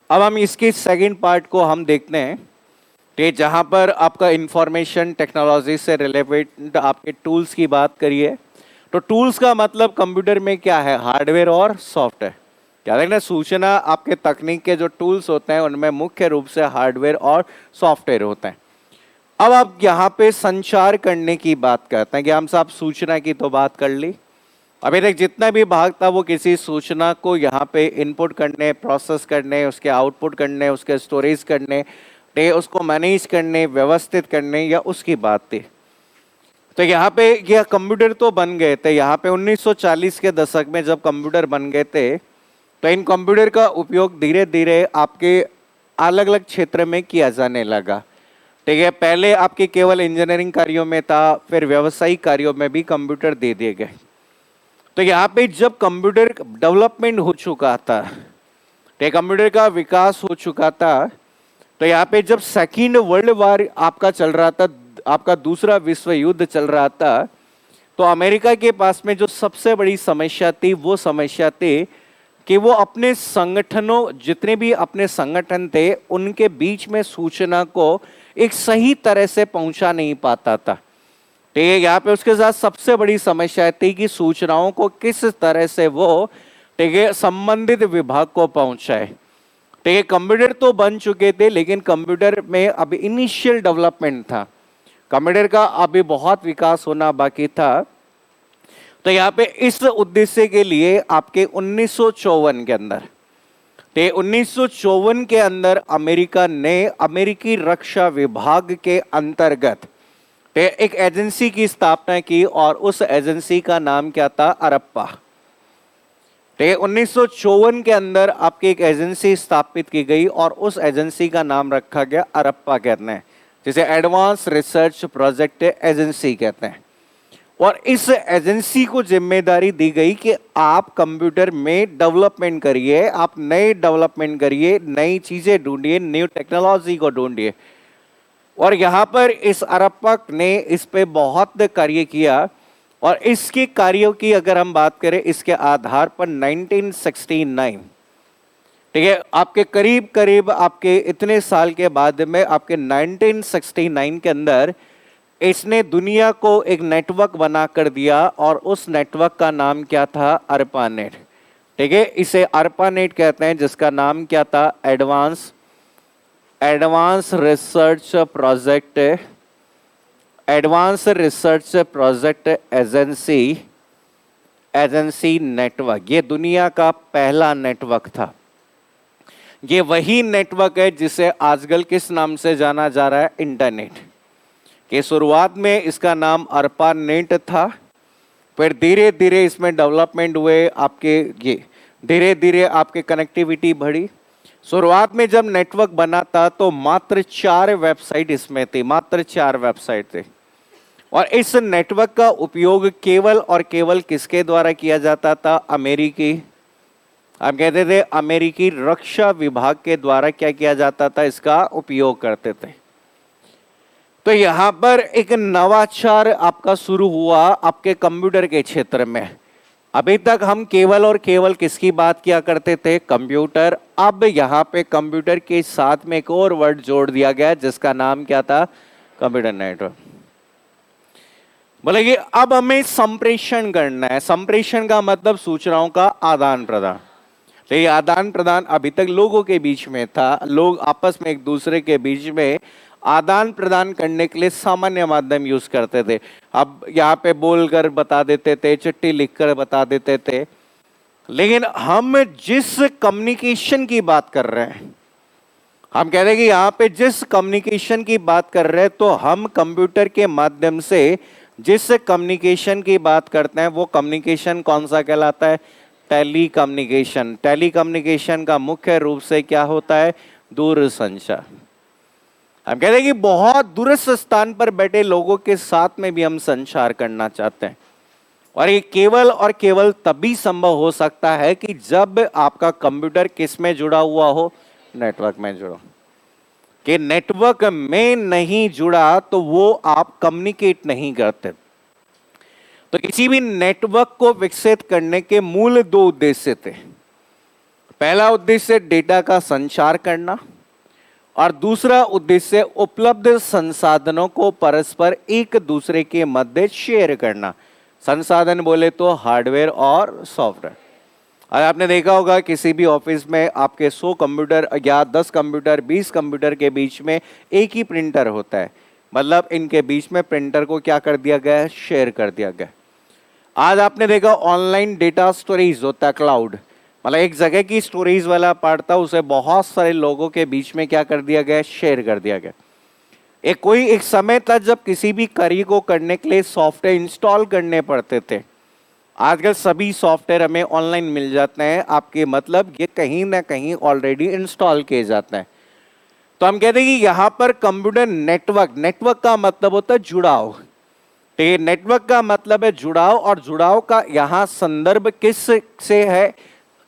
अब हम इसके सेकंड पार्ट को हम देखते हैं कि जहां पर आपका इंफॉर्मेशन टेक्नोलॉजी से रिलेवेंट आपके टूल्स की बात करिए। तो टूल्स का मतलब कंप्यूटर में क्या है, हार्डवेयर और सॉफ्टवेयर। क्या देखना, सूचना आपके तकनीक के जो टूल्स होते हैं उनमें मुख्य रूप से हार्डवेयर और सॉफ्टवेयर होते हैं। अब आप यहाँ पे संचार करने की बात करते हैं कि हम साहब सूचना की तो बात कर ली, अभी तक जितना भी भाग था वो किसी सूचना को यहाँ पे इनपुट करने, प्रोसेस करने, उसके आउटपुट करने, उसके स्टोरेज करने, उसको मैनेज करने, व्यवस्थित करने या उसकी बात थी। तो यहाँ पे यह कंप्यूटर तो बन गए थे। यहाँ पे 1940 के दशक में जब कंप्यूटर बन गए थे तो इन कंप्यूटर का उपयोग धीरे धीरे आपके अलग अलग क्षेत्र में किया जाने लगा। ठीक है, पहले आपके केवल इंजीनियरिंग कार्यों में था, फिर व्यावसायिक कार्यों में भी कंप्यूटर दे दिए गए। तो यहाँ पे जब कंप्यूटर डेवलपमेंट हो चुका था, कंप्यूटर का विकास हो चुका था, तो यहाँ पे जब सेकेंड वर्ल्ड वॉर आपका चल रहा था, आपका दूसरा विश्व युद्ध चल रहा था, तो अमेरिका के पास में जो सबसे बड़ी समस्या थी वो समस्या थी कि वो अपने संगठनों, जितने भी अपने संगठन थे उनके बीच में सूचना को एक सही तरह से पहुंचा नहीं पाता था। ठीक है, यहाँ पे उसके साथ सबसे बड़ी समस्या थी कि सूचनाओं को किस तरह से वो ठीक है संबंधित विभाग को पहुंचाए। ठीक है, कंप्यूटर तो बन चुके थे लेकिन कंप्यूटर में अभी इनिशियल डेवलपमेंट था, कंप्यूटर का अभी बहुत विकास होना बाकी था। तो यहाँ पे इस उद्देश्य के लिए आपके 1954 के अंदर 1954 के अंदर अमेरिका ने अमेरिकी रक्षा विभाग के अंतर्गत एक एजेंसी की स्थापना की और उस एजेंसी का नाम क्या था, अरप्पा। 1954 के अंदर आपकी एक एजेंसी स्थापित की गई और उस एजेंसी का नाम रखा गया अरप्पा कहते हैं, जिसे एडवांस रिसर्च प्रोजेक्ट एजेंसी कहते हैं। और इस एजेंसी को जिम्मेदारी दी गई कि आप कंप्यूटर में डेवलपमेंट करिए, आप नए डेवलपमेंट करिए, नई चीजें ढूंढिए, न्यू टेक्नोलॉजी को ढूंढिए। और यहाँ पर इस अरप्पा ने इस पे बहुत कार्य किया और इसके कार्यों की अगर हम बात करें, इसके आधार पर 1969, ठीक है, आपके करीब करीब आपके इतने साल के बाद में आपके 1969 के अंदर इसने दुनिया को एक नेटवर्क बना कर दिया और उस नेटवर्क का नाम क्या था, अरपानेट। ठीक है, इसे अरपानेट कहते हैं, जिसका नाम क्या था, advance research project agency network. ये दुनिया का पहला नेटवर्क था। ये वही नेटवर्क है जिसे आजकल किस नाम से जाना जा रहा है, इंटरनेट। कि शुरुआत में इसका नाम अरपानेट था, फिर धीरे धीरे इसमें डेवलपमेंट हुए, आपके ये धीरे धीरे आपके कनेक्टिविटी बढ़ी। शुरुआत में जब नेटवर्क बना था तो मात्र 4 वेबसाइट इसमें थी, मात्र 4 वेबसाइट थे। और इस नेटवर्क का उपयोग केवल और केवल किसके द्वारा किया जाता था, अमेरिकी, हम कहते थे अमेरिकी रक्षा विभाग के द्वारा क्या किया जाता था, इसका उपयोग करते थे। तो यहां पर एक नवाचार आपका शुरू हुआ आपके कंप्यूटर के क्षेत्र में। अभी तक हम केवल और केवल किसकी बात किया करते थे, कंप्यूटर। अब यहाँ पे कंप्यूटर के साथ में एक और वर्ड जोड़ दिया गया जिसका नाम क्या था, कंप्यूटर नेटवर्क। बोले कि अब हमें संप्रेषण करना है। संप्रेषण का मतलब सूचनाओं का आदान प्रदान। तो ये आदान प्रदान अभी तक लोगों के बीच में था, लोग आपस में एक दूसरे के बीच में आदान प्रदान करने के लिए सामान्य माध्यम यूज करते थे। अब यहाँ पे बोलकर बता देते थे, चिट्ठी लिखकर बता देते थे। लेकिन हम जिस कम्युनिकेशन की बात कर रहे हैं, हम कह रहे हैं कि यहाँ पे जिस कम्युनिकेशन की बात कर रहे हैं, तो हम कंप्यूटर के माध्यम से जिस कम्युनिकेशन की बात करते हैं वो कम्युनिकेशन कौन सा कहलाता है, टेली कम्युनिकेशन। टेली कम्युनिकेशन का मुख्य रूप से क्या होता है, दूर संचार। हम कहते हैं कि बहुत दूरस्थ स्थान पर बैठे लोगों के साथ में भी हम संचार करना चाहते हैं। और ये केवल और केवल तभी संभव हो सकता है कि जब आपका कंप्यूटर किस में जुड़ा हुआ हो, नेटवर्क में जुड़ा। कि नेटवर्क में नहीं जुड़ा तो वो आप कम्युनिकेट नहीं करते। तो किसी भी नेटवर्क को विकसित करने के मूल 2 उद्देश्य थे। पहला उद्देश्य डेटा का संचार करना और दूसरा उद्देश्य उपलब्ध संसाधनों को परस्पर एक दूसरे के मध्य शेयर करना। संसाधन बोले तो हार्डवेयर और सॉफ्टवेयर। और आपने देखा होगा किसी भी ऑफिस में आपके 100 कंप्यूटर या 10 कंप्यूटर 20 कंप्यूटर के बीच में एक ही प्रिंटर होता है, मतलब इनके बीच में प्रिंटर को क्या कर दिया गया है, शेयर कर दिया गया। आज आपने देखा ऑनलाइन डेटा स्टोरेज होता है, क्लाउड, मतलब एक जगह की स्टोरेज वाला पार्ट था, उसे बहुत सारे लोगों के बीच में क्या कर दिया गया, शेयर कर दिया गया। एक समय था जब किसी भी कार्य को करने के लिए सॉफ्टवेयर इंस्टॉल करने पड़ते थे। आजकल सभी सॉफ्टवेयर हमें ऑनलाइन मिल जाते हैं, आपके मतलब ये कहीं ना कहीं ऑलरेडी इंस्टॉल किए जाते हैं। तो हम कहते हैं कि यहाँ पर कंप्यूटर नेटवर्क का मतलब होता है जुड़ाव। तो ये नेटवर्क का मतलब है जुड़ाव, और जुड़ाव का यहाँ संदर्भ किससे है,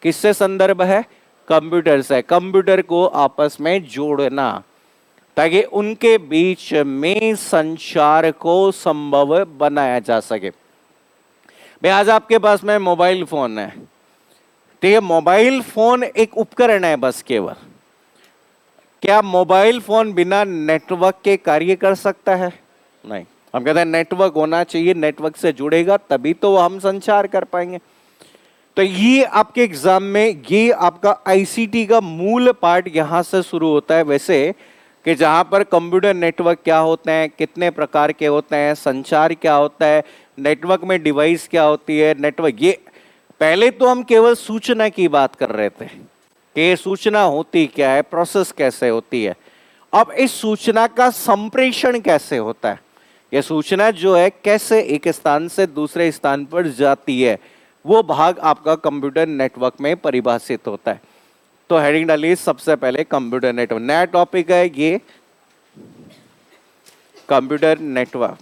किससे संदर्भ है, कंप्यूटर से। कंप्यूटर को आपस में जोड़ना ताकि उनके बीच में संचार को संभव बनाया जा सके। भाई आज आपके पास में मोबाइल फोन है, तो ये मोबाइल फोन एक उपकरण है बस केवल। क्या मोबाइल फोन बिना नेटवर्क के कार्य कर सकता है? नहीं। हम कहते हैं नेटवर्क होना चाहिए, नेटवर्क से जुड़ेगा तभी तो हम संचार कर पाएंगे। तो ये आपके एग्जाम में ये आपका आईसीटी का मूल पार्ट यहां से शुरू होता है, वैसे कि जहां पर कंप्यूटर नेटवर्क क्या होते हैं, कितने प्रकार के होते हैं, संचार क्या होता है, नेटवर्क में डिवाइस क्या होती है, नेटवर्क। ये पहले तो हम केवल सूचना की बात कर रहे थे कि सूचना होती क्या है, प्रोसेस कैसे होती है। अब इस सूचना का संप्रेषण कैसे होता है, यह सूचना जो है कैसे एक स्थान से दूसरे स्थान पर जाती है, वो भाग आपका कंप्यूटर नेटवर्क में परिभाषित होता है। तो हेडिंग डालिए सबसे पहले कंप्यूटर नेटवर्क। नया टॉपिक है ये कंप्यूटर नेटवर्क।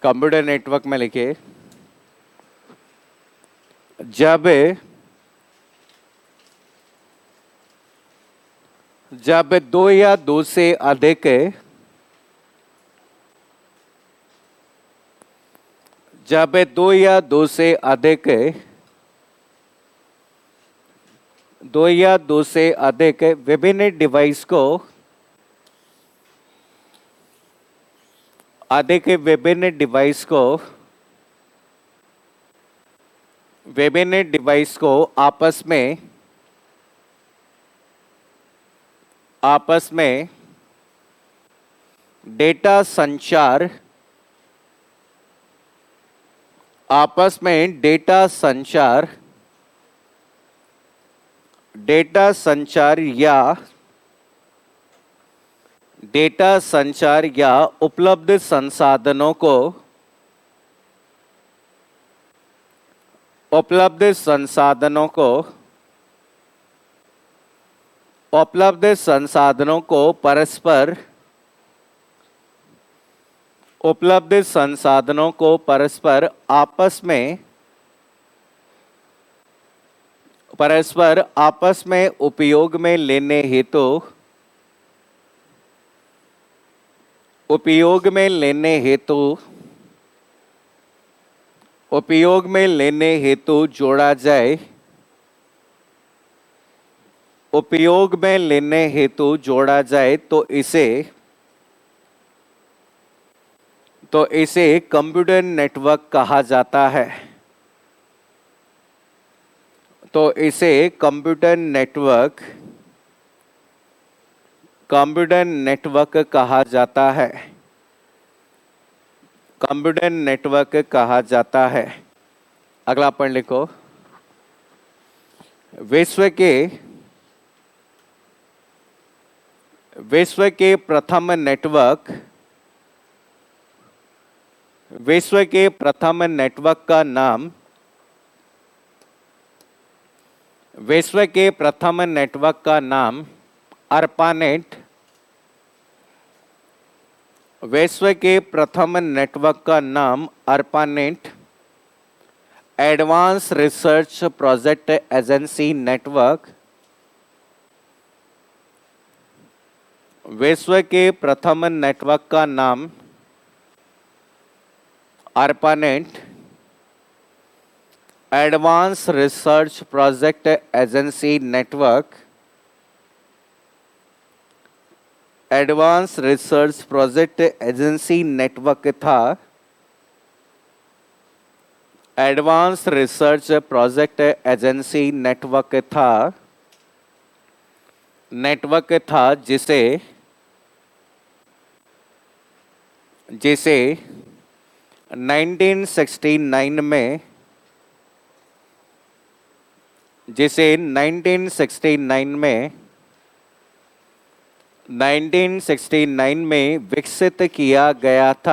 कंप्यूटर नेटवर्क में लिखिए जब दो या दो से अधिक विभिन्न डिवाइस को आपस में डेटा संचार या उपलब्ध संसाधनों को परस्पर आपस में उपयोग में लेने हेतु जोड़ा जाए तो इसे कंप्यूटर नेटवर्क कहा जाता है। कंप्यूटर नेटवर्क कहा जाता है। अगला पढ़ लिखो। विश्व के प्रथम नेटवर्क का नाम ARPANET। Advance research project agency network विश्व के प्रथम नेटवर्क का नाम ARPANET, advance research project agency network, advance research project agency network था। Advance research project agency network था जिसे 1969 में 1969 में विकसित किया गया था।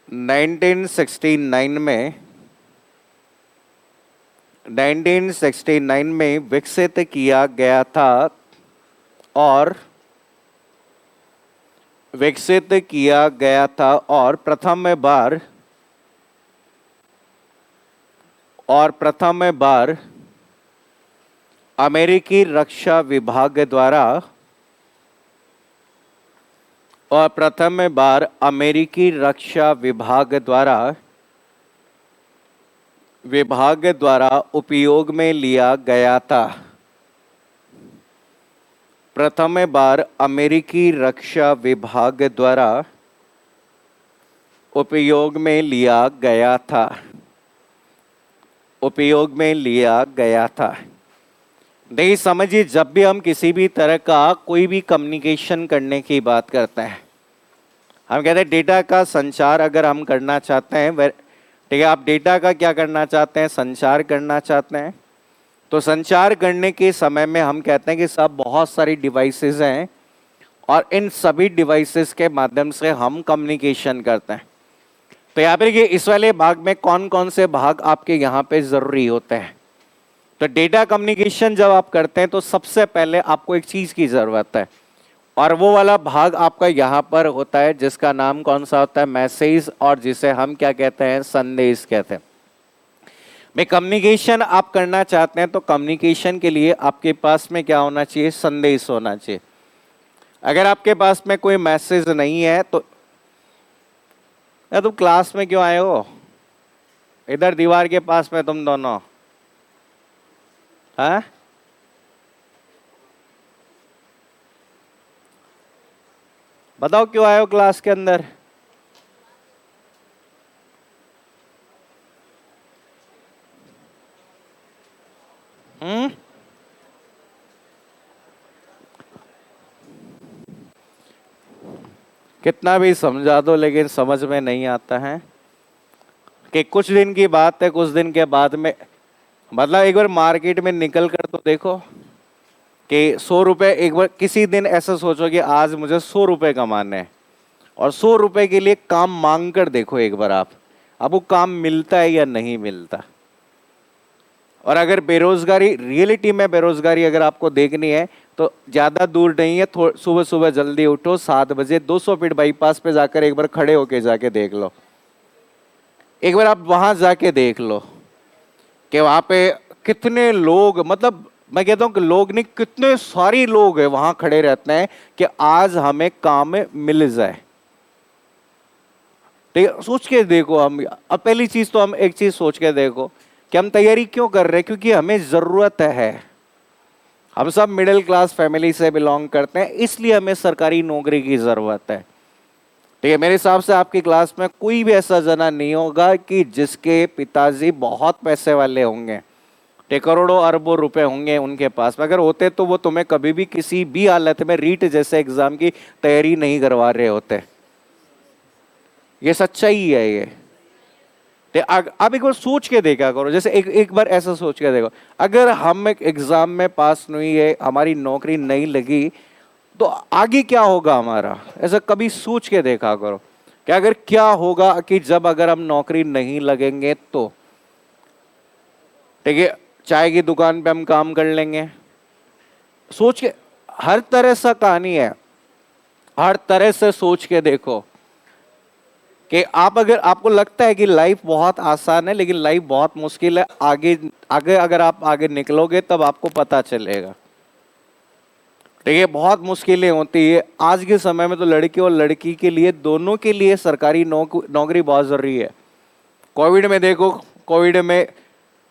1969 में विकसित किया गया था और प्रथम बार अमेरिकी रक्षा विभाग द्वारा उपयोग में लिया गया था। प्रथम बार अमेरिकी रक्षा विभाग द्वारा उपयोग में लिया गया था। नहीं समझिए, जब भी हम किसी भी तरह का कोई भी कम्युनिकेशन करने की बात करते हैं, हम कहते हैं डेटा का संचार अगर हम करना चाहते हैं, ठीक है, आप डेटा का क्या करना चाहते हैं, संचार करना चाहते हैं। तो संचार करने के समय में हम कहते हैं कि सब बहुत सारी डिवाइसेस हैं और इन सभी डिवाइसेस के माध्यम से हम कम्युनिकेशन करते हैं। तो यहाँ पे देखिए, इस वाले भाग में कौन कौन से भाग आपके यहाँ पे जरूरी होते हैं। तो डेटा कम्युनिकेशन जब आप करते हैं तो सबसे पहले आपको एक चीज की जरूरत है और वो वाला भाग आपका यहाँ पर होता है जिसका नाम कौन सा होता है, मैसेज, और जिसे हम क्या कहते हैं, संदेश कहते हैं। में कम्युनिकेशन आप करना चाहते हैं तो कम्युनिकेशन के लिए आपके पास में क्या होना चाहिए, संदेश होना चाहिए। अगर आपके पास में कोई मैसेज नहीं है तो तुम क्लास में क्यों आए हो, इधर दीवार के पास में तुम दोनों, हाँ? बताओ क्यों आए हो क्लास के अंदर? कितना भी समझा दो लेकिन समझ में नहीं आता है कि कुछ दिन की बात है, कुछ दिन के बाद में, मतलब एक बार मार्केट में निकल कर तो देखो कि 100 रुपए, एक बार किसी दिन ऐसा सोचो कि आज मुझे 100 रुपए कमाने हैं और 100 रुपए के लिए काम मांग कर देखो एक बार आप, अब वो काम मिलता है या नहीं मिलता। और अगर बेरोजगारी, रियलिटी में बेरोजगारी अगर आपको देखनी है तो ज्यादा दूर नहीं है, सुबह सुबह जल्दी उठो, 7 बजे 200 फीट बाईपास पे जाकर एक बार खड़े होके जाके देख लो, एक बार आप वहां जाके देख लो कि वहां पे कितने लोग, मतलब मैं कहता हूं कि लोग नहीं, कितने सारे लोग हैं वहां खड़े रहते हैं कि आज हमें काम मिल जाए। ठीक है, सोच के देखो हम, अब पहली चीज तो हम एक चीज सोच के देखो कि हम तैयारी क्यों कर रहे हैं, क्योंकि हमें जरूरत है। हम सब मिडिल क्लास फैमिली से बिलोंग करते हैं, इसलिए हमें सरकारी नौकरी की जरूरत है। ठीक है, मेरे हिसाब से आपकी क्लास में कोई भी ऐसा जना नहीं होगा कि जिसके पिताजी बहुत पैसे वाले होंगे, करोड़ों अरबों रुपए होंगे उनके पास। अगर होते तो वो तुम्हें कभी भी किसी भी हालत में रीट जैसे एग्जाम की तैयारी नहीं करवा रहे होते। ये सच्चाई है ये। अब एक बार सोच के देखा करो, जैसे एक बार ऐसा सोच के देखो, अगर हम एक एग्जाम में पास नहीं है, हमारी नौकरी नहीं लगी, तो आगे क्या होगा हमारा, ऐसा कभी सोच के देखा करो कि अगर क्या होगा कि जब अगर हम नौकरी नहीं लगेंगे तो। ठीक है, चाय की दुकान पे हम काम कर लेंगे, सोच के, हर तरह से कहानी है, हर तरह से सोच के देखो कि आप, अगर आपको लगता है कि लाइफ बहुत आसान है लेकिन लाइफ बहुत मुश्किल है, आगे आगे अगर आप आगे निकलोगे तब आपको पता चलेगा। देखिए बहुत मुश्किलें होती है आज के समय में, तो लड़के और लड़की के लिए दोनों के लिए सरकारी नौकरी बहुत जरूरी है। कोविड में देखो, कोविड में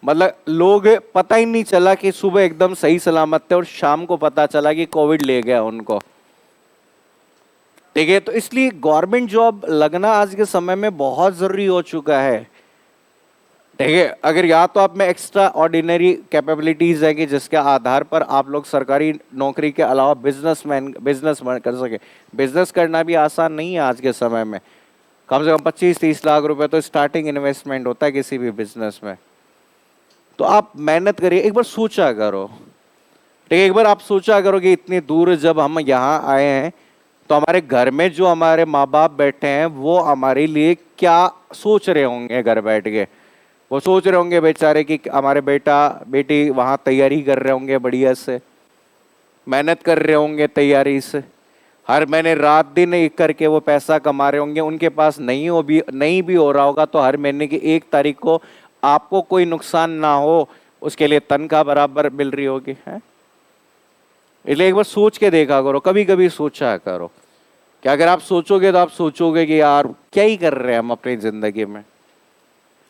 मतलब लोग पता ही नहीं चला कि सुबह एकदम सही सलामत थे और शाम को पता चला कि कोविड ले गया उनको। ठीक है, तो इसलिए गवर्नमेंट जॉब लगना आज के समय में बहुत जरूरी हो चुका है। ठीक है, अगर या तो आप में एक्स्ट्रा ऑर्डिनरी कैपेबिलिटीज है कि जिसके आधार पर आप लोग सरकारी नौकरी के अलावा बिजनेस कर सके। बिजनेस करना भी आसान नहीं है आज के समय में। कम से कम 25-30 लाख रुपए तो स्टार्टिंग इन्वेस्टमेंट होता है किसी भी बिजनेस में। तो आप मेहनत करिए, एक बार सोचा करो। ठीक है, एक बार आप सोचा करो कि इतनी दूर जब हम यहाँ आए हैं तो हमारे घर में जो हमारे माँ बाप बैठे हैं वो हमारे लिए क्या सोच रहे होंगे। घर बैठ के वो सोच रहे होंगे बेचारे कि हमारे बेटा बेटी वहाँ तैयारी कर रहे होंगे, बढ़िया से मेहनत कर रहे होंगे तैयारी से, हर महीने रात दिन एक करके वो पैसा कमा रहे होंगे। उनके पास नहीं भी हो रहा होगा तो हर महीने की 1 तारीख को आपको कोई नुकसान ना हो उसके लिए तनख्वाह बराबर मिल रही होगी है। इसलिए एक बार सोच के देखा करो, कभी कभी सोचा करो कि अगर आप सोचोगे तो आप सोचोगे कि यार क्या ही कर रहे हैं हम अपनी जिंदगी में।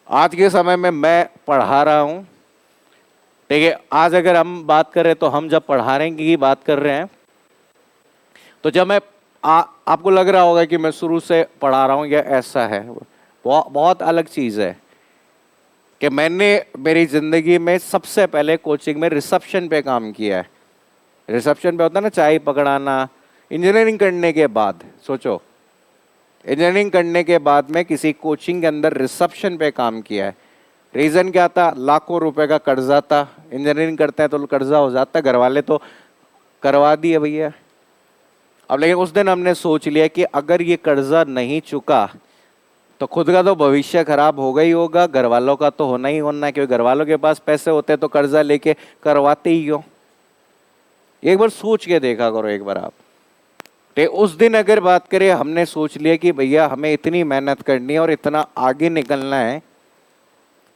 आज के समय में मैं पढ़ा रहा हूं। ठीक है, आज अगर हम बात करें तो हम जब पढ़ाने की बात कर रहे हैं तो जब मैं आपको लग रहा होगा कि मैं शुरू से पढ़ा रहा हूं या ऐसा है, बहुत अलग चीज है कि मैंने मेरी जिंदगी में सबसे पहले कोचिंग में रिसेप्शन पे काम किया है। रिसेप्शन पे होता है ना चाय पकड़ाना। इंजीनियरिंग करने के बाद सोचो, इंजीनियरिंग करने के बाद में किसी कोचिंग के अंदर रिसेप्शन पे काम किया है। रीज़न क्या था? लाखों रुपए का कर्जा था। इंजीनियरिंग करते हैं तो कर्जा हो जाता है, घर वाले तो करवा दिए भैया। अब लेकिन उस दिन हमने सोच लिया कि अगर ये कर्जा नहीं चुका तो खुद का तो भविष्य खराब होगा ही होगा, घर वालों का तो होना ही होना है, क्योंकि घर वालों के पास पैसे होते तो कर्जा लेके करवाते ही हो। एक बार सोच के देखा करो एक बार आप। तो उस दिन अगर बात करें, हमने सोच लिया कि भैया हमें इतनी मेहनत करनी है और इतना आगे निकलना है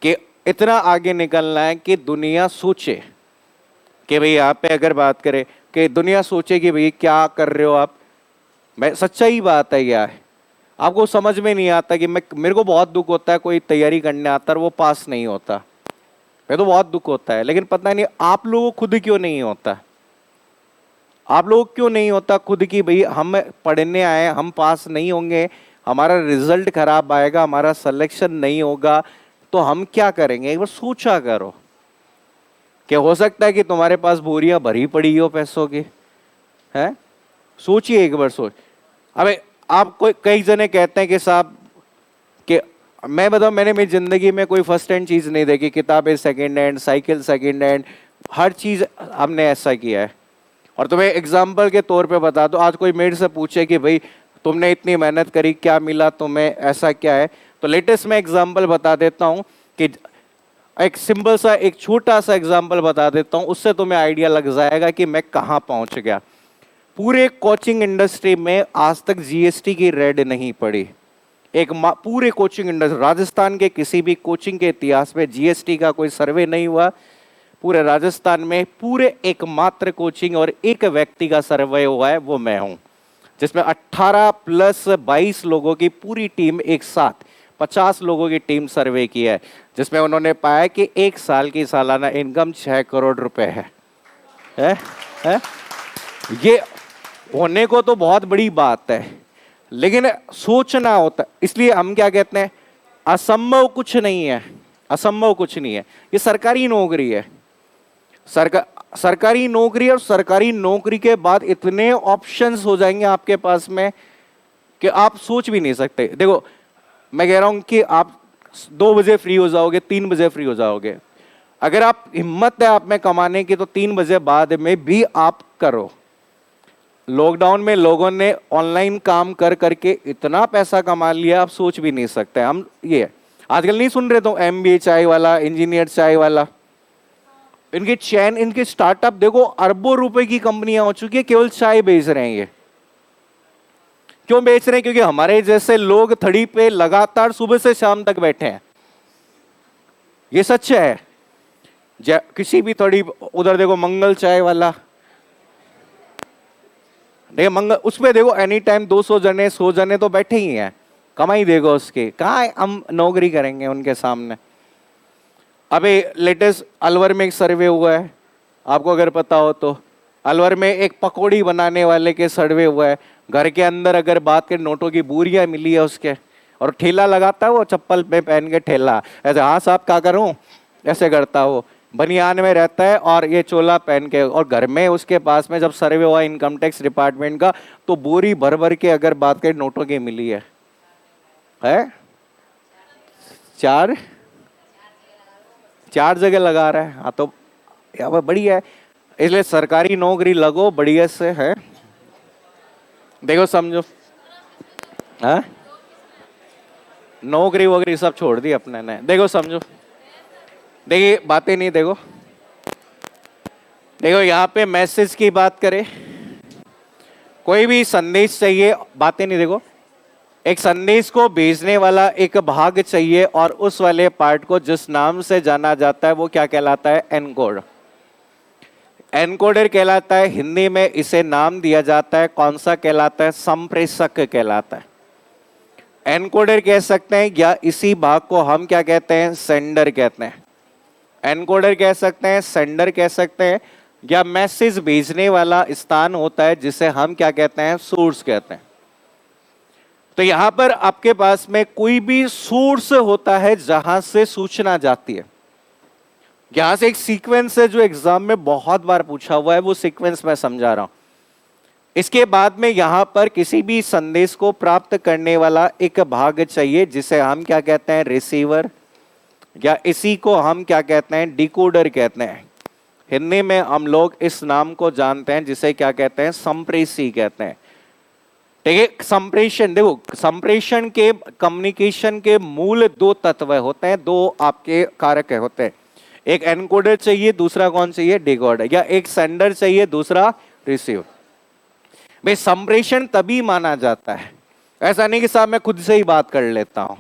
कि इतना आगे निकलना है कि दुनिया सोचे कि भाई यहाँ पे अगर बात करें कि दुनिया सोचे कि भाई क्या कर रहे हो आप। मैं सच्चाई बात है यार, आपको समझ में नहीं आता कि मेरे को बहुत दुख होता है कोई तैयारी करने आता है वो पास नहीं होता। मेरे तो बहुत दुख होता है, लेकिन पता नहीं आप लोगों को खुद क्यों नहीं होता। आप लोग क्यों नहीं होता खुद की भाई हम पढ़ने आए, हम पास नहीं होंगे, हमारा रिजल्ट खराब आएगा, हमारा सिलेक्शन नहीं होगा तो हम क्या करेंगे। एक बार सोचा करो कि हो सकता है कि तुम्हारे पास बोरियां भरी पड़ी हो पैसों की है। सोचिए एक बार सोच। अबे आप कोई कई जने कहते हैं कि साहब कि मैं बताऊं, मैंने मेरी जिंदगी में कोई फर्स्ट हैंड चीज नहीं देखी। किताबें second hand, cycle second hand, हर चीज हमने ऐसा किया है। और तुम्हें एग्जाम्पल के तौर पे बता दो, आज कोई मेरे से पूछे कि भाई तुमने इतनी मेहनत करी, क्या मिला तुम्हें, ऐसा क्या है, तो लेटेस्ट मैं एग्जाम्पल बता देता हूँ कि एक सिंपल सा एक छोटा सा एग्जाम्पल बता देता हूँ, उससे तुम्हें आइडिया लग जाएगा कि मैं कहाँ पहुँच गया। पूरे कोचिंग इंडस्ट्री में आज तक जीएसटी की रेड नहीं पड़ी। पूरे कोचिंग इंडस्ट्री, राजस्थान के किसी भी कोचिंग के इतिहास में जीएसटी का कोई सर्वे नहीं हुआ। पूरे राजस्थान में पूरे एकमात्र कोचिंग और एक व्यक्ति का सर्वे हुआ है, वो मैं हूं, जिसमें 18 प्लस 22 लोगों की पूरी टीम एक साथ 50 लोगों की टीम सर्वे की है, जिसमें उन्होंने पाया कि 1 साल की सालाना इनकम 6 करोड़ रुपए है? ये होने को तो बहुत बड़ी बात है, लेकिन सोचना होता। इसलिए हम क्या कहते हैं, असंभव कुछ नहीं है, असंभव कुछ नहीं है। ये सरकारी नौकरी है, सरकारी नौकरी, और सरकारी नौकरी के बाद इतने ऑप्शंस हो जाएंगे आपके पास में कि आप सोच भी नहीं सकते। देखो मैं कह रहा हूं कि आप 2 बजे फ्री हो जाओगे, 3 बजे फ्री हो जाओगे। अगर आप हिम्मत है आप में कमाने की तो 3 बजे बाद में भी आप करो। लॉकडाउन में लोगों ने ऑनलाइन काम कर करके इतना पैसा कमा लिया, आप सोच भी नहीं सकते। हम ये आजकल नहीं सुन रहे तो एमबीए चाय वाला, इंजीनियर चाय वाला, इनके चैन, इनके स्टार्टअप देखो, अरबों रुपए की कंपनियां हो चुकी है, केवल चाय बेच रहे हैं। ये क्यों बेच रहे हैं? क्योंकि हमारे जैसे लोग थड़ी पे लगातार सुबह से शाम तक बैठे हैं। ये सच है। किसी भी थड़ी, उधर देखो मंगल चाय वाला, देखिए मंगल उस पे देखो एनी टाइम 200 जने 100 जने तो बैठे ही हैं, कमाई देगा उसके, कहाँ हम नौकरी करेंगे उनके सामने। अभी लेटेस्ट अलवर में एक सर्वे हुआ है, आपको अगर पता हो तो, अलवर में एक पकौड़ी बनाने वाले के सर्वे हुआ है। घर के अंदर अगर बात करें, नोटों की बोरियां मिली है उसके, और ठेला लगाता है वो, चप्पल पे पहन के ठेला ऐसे, हाँ साहब क्या करूं, ऐसे करता वो, बनियान में रहता है और ये चोला पहन के, और घर में उसके पास में जब सर्वे हुआ इनकम टैक्स डिपार्टमेंट का, तो बोरी भर भर के अगर बात करें नोटों की मिली है चार चार जगह लगा रहा है। हाँ तो यहाँ बढ़िया है, इसलिए सरकारी नौकरी लगो बढ़िया से है। देखो समझो, हाँ नौकरी वोकरी सब छोड़ दी अपने ने। देखो समझो, देखिए बातें नहीं, देखो देखो यहाँ पे मैसेज की बात करें, कोई भी संदेश चाहिए, बातें नहीं, देखो एक संदेश को भेजने वाला एक भाग चाहिए, और उस वाले पार्ट को जिस नाम से जाना जाता है वो क्या कहलाता है, एनकोड। एनकोडर कहलाता है, हिंदी में इसे नाम दिया जाता है कौन सा कहलाता है, संप्रेषक कहलाता है। एनकोडर कह सकते हैं, या इसी भाग को हम क्या कहते हैं, सेंडर कहते हैं। एनकोडर कह सकते हैं, सेंडर कह सकते हैं, या मैसेज भेजने वाला स्थान होता है जिसे हम क्या कहते हैं, सोर्स कहते हैं। तो यहां पर आपके पास में कोई भी सोर्स होता है जहां से सूचना जाती है। यहां से एक सीक्वेंस है जो एग्जाम में बहुत बार पूछा हुआ है, वो सीक्वेंस मैं समझा रहा हूं। इसके बाद में यहां पर किसी भी संदेश को प्राप्त करने वाला एक भाग चाहिए जिसे हम क्या कहते हैं, रिसीवर, या इसी को हम क्या कहते हैं, डिकोडर कहते हैं। हिंदी में हम लोग इस नाम को जानते हैं जिसे क्या कहते हैं, संप्रेषी कहते हैं। ठीक है, संप्रेषण, देखो संप्रेषण के कम्युनिकेशन के मूल दो तत्व होते हैं, दो आपके कारक होते हैं। एक एनकोडर चाहिए, दूसरा कौन चाहिए, डिकोडर, या एक सेंडर चाहिए, दूसरा रिसीवर। भाई संप्रेषण तभी माना जाता है, ऐसा नहीं कि साहब मैं खुद से ही बात कर लेता हूं,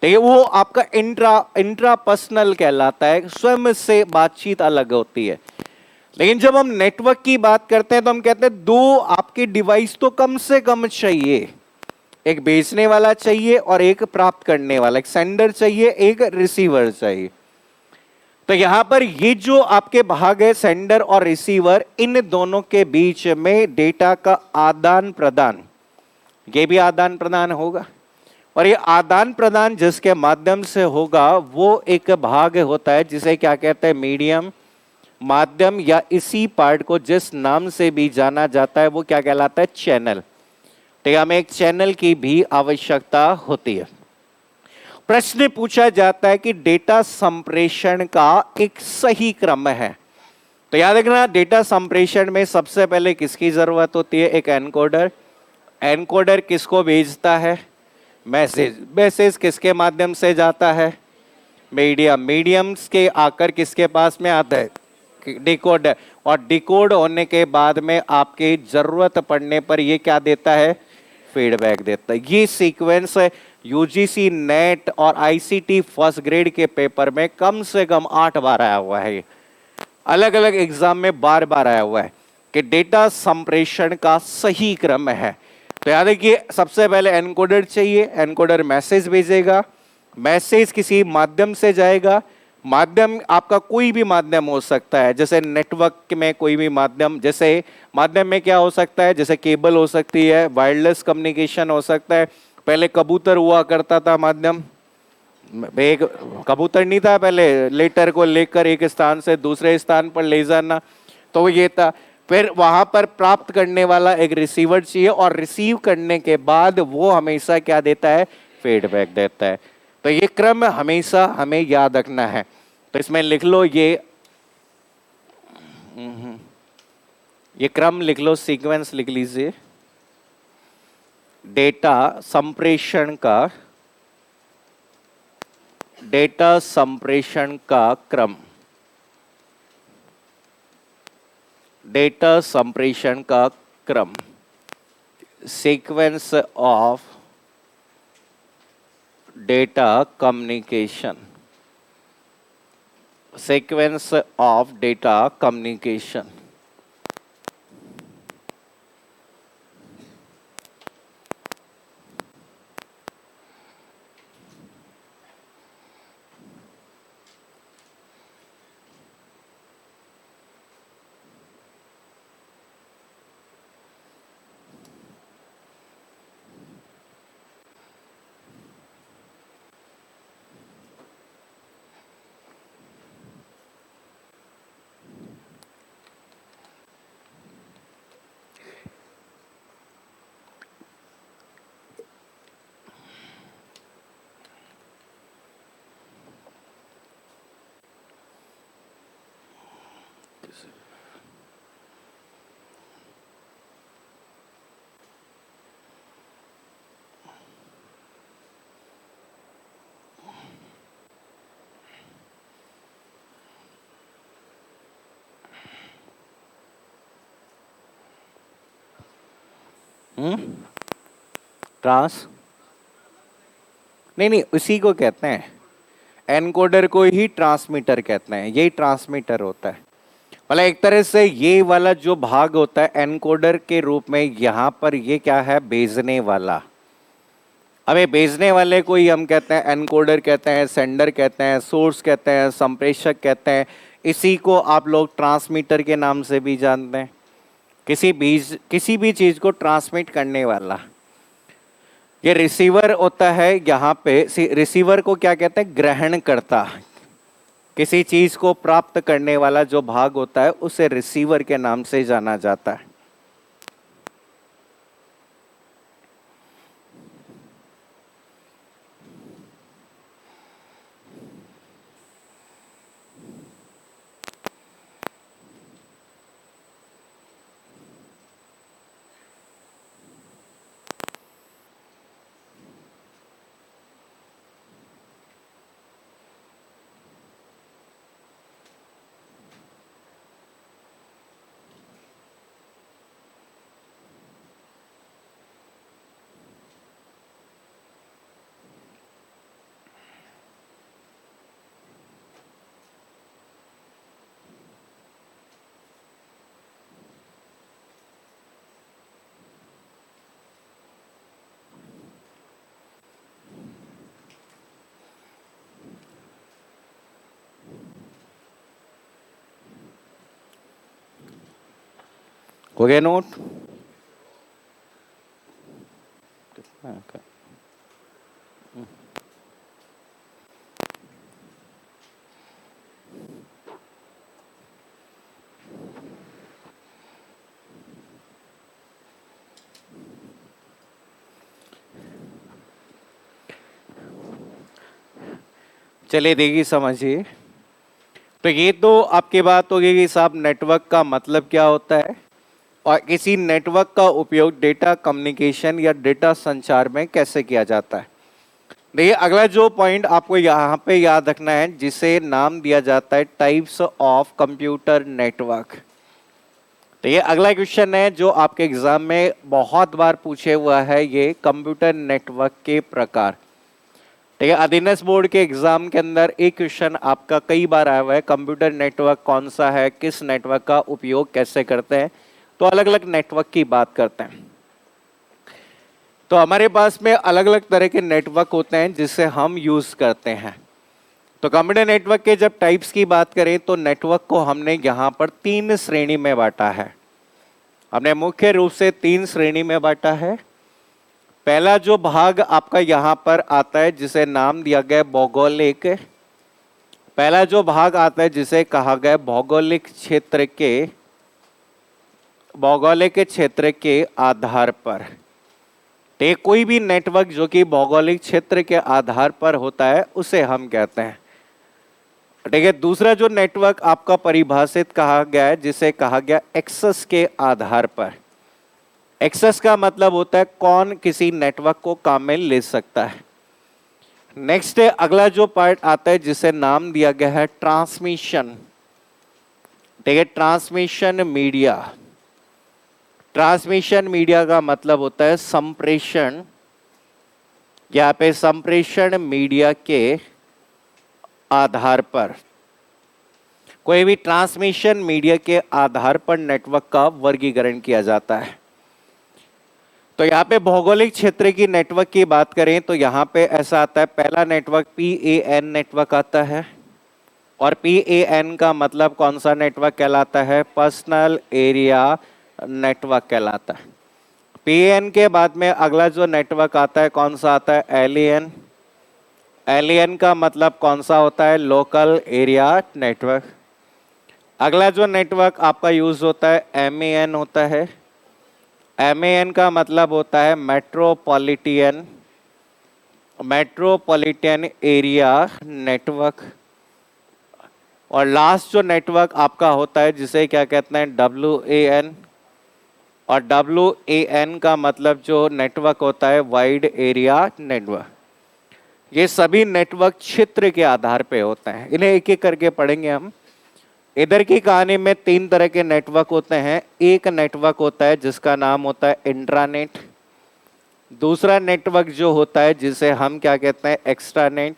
ठीक है, वो आपका इंट्रा पर्सनल कहलाता है, स्वयं से बातचीत अलग होती है। लेकिन जब हम नेटवर्क की बात करते हैं तो हम कहते हैं दो आपके डिवाइस तो कम से कम चाहिए, एक भेजने वाला चाहिए और एक प्राप्त करने वाला, एक सेंडर चाहिए, एक रिसीवर चाहिए। तो यहां पर ये जो आपके भाग है सेंडर और रिसीवर, इन दोनों के बीच में डेटा का आदान प्रदान, ये भी आदान प्रदान होगा, और ये आदान प्रदान जिसके माध्यम से होगा वो एक भाग होता है जिसे क्या कहते हैं, मीडियम, माध्यम, या इसी पार्ट को जिस नाम से भी जाना जाता है वो क्या कहलाता है, चैनल। ठीक है, हमें एक चैनल की भी आवश्यकता होती है। प्रश्न पूछा जाता है कि डेटा संप्रेषण का एक सही क्रम है, तो याद रखना डेटा संप्रेषण में सबसे पहले किसकी जरूरत होती है, एक एनकोडर। एनकोडर किसको भेजता है, मैसेज। मैसेज किसके माध्यम से जाता है, मीडियम। मीडियम्स के आकर किसके पास में आता है, डिकोडर, और डिकोड होने के बाद में आपके जरूरत पड़ने पर ये क्या देता है, फीडबैक देता है। ये सीक्वेंस यूजीसी नेट और आईसीटी फर्स्ट ग्रेड के पेपर में कम से कम 8 बार आया हुआ है, अलग अलग एग्जाम में बार बार आया हुआ है कि डेटा संप्रेषण का सही क्रम है। तो याद रखिए सबसे पहले एनकोडर चाहिए, एनकोडर मैसेज भेजेगा, मैसेज किसी माध्यम से जाएगा, माध्यम आपका कोई भी माध्यम हो सकता है, जैसे नेटवर्क में कोई भी माध्यम, जैसे माध्यम में क्या हो सकता है, जैसे केबल हो सकती है, वायरलेस कम्युनिकेशन हो सकता है, पहले कबूतर हुआ करता था माध्यम, एक कबूतर नहीं था पहले, लेटर को लेकर एक स्थान से दूसरे स्थान पर ले जाना, तो ये था। फिर वहां पर प्राप्त करने वाला एक रिसीवर चाहिए, और रिसीव करने के बाद वो हमेशा क्या देता है, फीडबैक देता है। तो ये क्रम हमेशा हमें याद रखना है। तो इसमें लिख लो ये क्रम लिख लो, सीक्वेंस लिख लीजिए, डेटा संप्रेषण का, डेटा संप्रेषण का क्रम, डेटा संप्रेषण का क्रम, sequence of data communication, sequence of data communication. ट्रांस नहीं नहीं, उसी को कहते हैं, एनकोडर को ही ट्रांसमीटर कहते हैं, यही ट्रांसमीटर होता है। मतलब एक तरह से ये वाला जो भाग होता है एनकोडर के रूप में, यहाँ पर ये क्या है, भेजने वाला। अब ये भेजने वाले को ही हम कहते हैं एनकोडर कहते हैं, सेंडर कहते हैं, सोर्स कहते हैं, संप्रेषक कहते हैं। इसी को आप लोग ट्रांसमीटर के नाम से भी जानते हैं, किसी भी चीज को ट्रांसमिट करने वाला। ये रिसीवर होता है, यहाँ पे रिसीवर को क्या कहते हैं, ग्रहण करता। किसी चीज को प्राप्त करने वाला जो भाग होता है उसे रिसीवर के नाम से जाना जाता है। हो गया नोट? चलिए देखिए समझिए। तो ये तो आपकी बात होगी कि साहब नेटवर्क का मतलब क्या होता है और किसी नेटवर्क का उपयोग डेटा कम्युनिकेशन या डेटा संचार में कैसे किया जाता है। देखिए अगला जो पॉइंट आपको यहाँ पे याद रखना है, जिसे नाम दिया जाता है टाइप्स ऑफ कंप्यूटर नेटवर्क। तो ये अगला क्वेश्चन है जो आपके एग्जाम में बहुत बार पूछे हुआ है, ये कंप्यूटर नेटवर्क के प्रकार। ठीक है, अधीनस्थ बोर्ड के एग्जाम के अंदर एक क्वेश्चन आपका कई बार आया हुआ है, कंप्यूटर नेटवर्क कौन सा है, किस नेटवर्क का उपयोग कैसे करते हैं। तो अलग अलग नेटवर्क की बात करते हैं। तो हमारे पास में अलग अलग तरह के नेटवर्क होते हैं जिसे हम यूज करते हैं। तो कंप्यूटर नेटवर्क के जब टाइप्स की बात करें तो नेटवर्क को हमने यहाँ पर 3 श्रेणी में बांटा है। हमने मुख्य रूप से 3 श्रेणी में बांटा है। पहला जो भाग आपका यहाँ पर आता है जिसे नाम दिया गया भौगोलिक, पहला जो भाग आता है जिसे कहा गया भौगोलिक क्षेत्र के आधार पर। तो कोई भी नेटवर्क जो कि भौगोलिक क्षेत्र के आधार पर होता है उसे हम कहते हैं। ठीक है, दूसरा जो नेटवर्क आपका परिभाषित कहा गया है जिसे कहा गया एक्सेस के आधार पर। एक्सेस का मतलब होता है कौन किसी नेटवर्क को काम में ले सकता है। नेक्स्ट है अगला जो पार्ट आता है जिसे नाम दिया गया है ट्रांसमिशन। ठीक है, ट्रांसमिशन मीडिया। ट्रांसमिशन मीडिया का मतलब होता है संप्रेषण। यहाँ पे संप्रेषण मीडिया के आधार पर, कोई भी ट्रांसमिशन मीडिया के आधार पर नेटवर्क का वर्गीकरण किया जाता है। तो यहाँ पे भौगोलिक क्षेत्र की नेटवर्क की बात करें तो यहाँ पे ऐसा आता है, पहला नेटवर्क PAN नेटवर्क आता है। और PAN का मतलब कौन सा नेटवर्क कहलाता है, पर्सनल एरिया नेटवर्क कहलाता है। PAN के बाद में अगला जो नेटवर्क आता है कौन सा आता है, LAN। LAN का मतलब कौन सा होता है, लोकल एरिया नेटवर्क। अगला जो नेटवर्क आपका यूज होता है MAN होता है। MAN का मतलब होता है मेट्रोपॉलिटन एरिया नेटवर्क। और लास्ट जो नेटवर्क आपका होता है जिसे क्या कहते हैं, WAN। और WAN का मतलब जो नेटवर्क होता है वाइड एरिया नेटवर्क। ये सभी नेटवर्क क्षेत्र के आधार पे होते हैं, इन्हें एक एक करके पढ़ेंगे हम। इधर की कहानी में तीन तरह के नेटवर्क होते हैं। एक नेटवर्क होता है जिसका नाम होता है इंट्रानेट। दूसरा नेटवर्क जो होता है जिसे हम क्या कहते हैं, एक्स्ट्रानेट।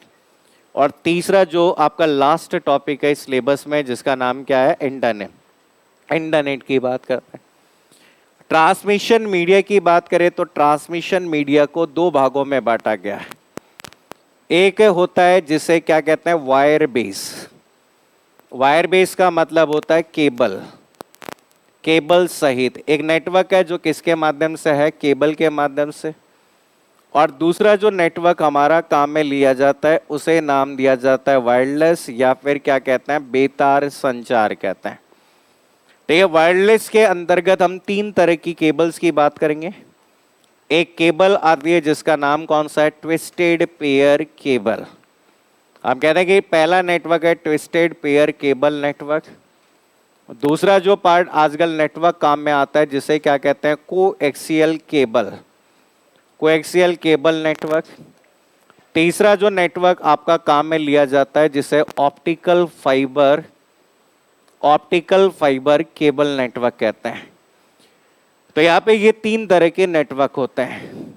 और तीसरा जो आपका लास्ट टॉपिक है सिलेबस में जिसका नाम क्या है, इंटरनेट। इंटरनेट की बात करते हैं। ट्रांसमिशन मीडिया की बात करें तो ट्रांसमिशन मीडिया को दो भागों में बांटा गया है। एक होता है जिसे क्या कहते हैं, वायर बेस। वायर बेस का मतलब होता है केबल, केबल सहित एक नेटवर्क है जो किसके माध्यम से है, केबल के माध्यम से। और दूसरा जो नेटवर्क हमारा काम में लिया जाता है उसे नाम दिया जाता है वायरलेस, या फिर क्या कहते हैं, बेतार संचार कहते हैं। तो ये वायरलेस के अंतर्गत हम तीन तरह की केबल्स की बात करेंगे। एक केबल आती है जिसका नाम कौन सा है, ट्विस्टेड पेयर केबल। हम कहते हैं कि पहला नेटवर्क है ट्विस्टेड पेयर केबल नेटवर्क। दूसरा जो पार्ट आजकल नेटवर्क काम में आता है जिसे क्या कहते हैं, coaxial cable, coaxial cable network. तीसरा जो नेटवर्क आपका काम में लिया जाता है जिसे optical fibre, optical fibre cable network कहते हैं। तो यहाँ पे ये तीन तरह के नेटवर्क होते हैं।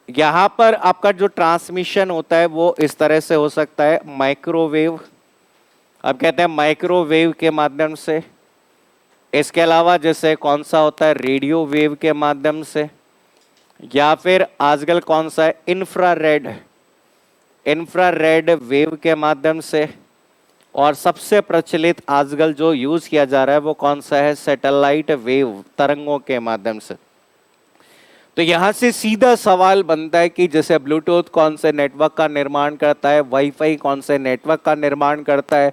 यहाँ पर आपका जो ट्रांसमिशन होता है वो इस तरह से हो सकता है, माइक्रोवेव, अब कहते हैं माइक्रोवेव के माध्यम से। इसके अलावा जैसे कौन सा होता है, रेडियो वेव के माध्यम से, या फिर आजकल कौन सा है, इंफ्रारेड, इंफ्रारेड वेव के माध्यम से। और सबसे प्रचलित आजकल जो यूज किया जा रहा है वो कौन सा है, सैटेलाइट वेव, तरंगों के माध्यम से। तो यहां से सीधा सवाल बनता है कि जैसे ब्लूटूथ कौन से नेटवर्क का निर्माण करता है, वाईफाई कौन से नेटवर्क का निर्माण करता है,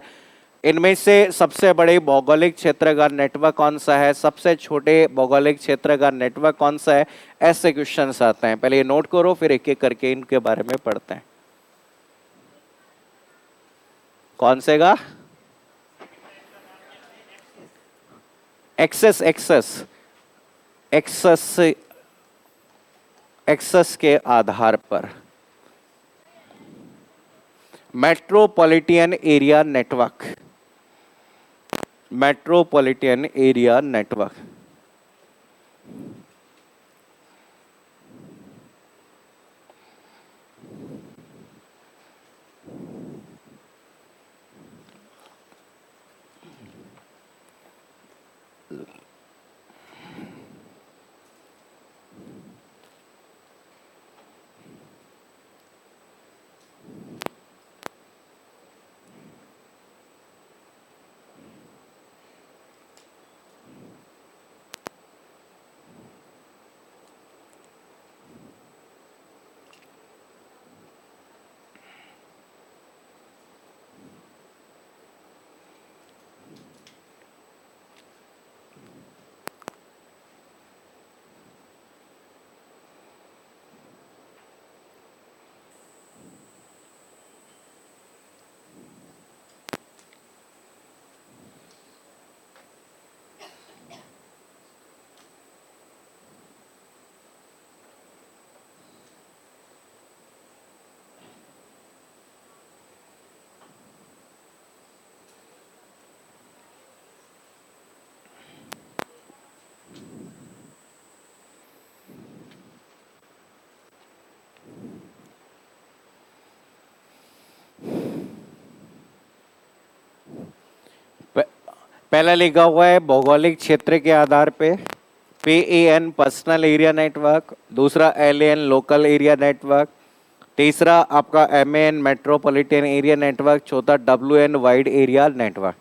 इनमें से सबसे बड़े भौगोलिक क्षेत्र का नेटवर्क कौन सा है, सबसे छोटे भौगोलिक क्षेत्र का नेटवर्क कौन सा है, ऐसे क्वेश्चंस आते हैं। पहले ये नोट करो, फिर एक एक करके इनके बारे में पढ़ते हैं। कौन से का, एक्सेस, एक्सेस, एक्सेस, एक्सेस के आधार पर metropolitan area network, metropolitan area network. पहला लिखा हुआ है भौगोलिक क्षेत्र के आधार पे, PAN पर्सनल एरिया नेटवर्क। दूसरा LAN लोकल एरिया नेटवर्क। तीसरा आपका MAN मेट्रोपॉलिटन एरिया नेटवर्क। चौथा WN वाइड एरिया नेटवर्क।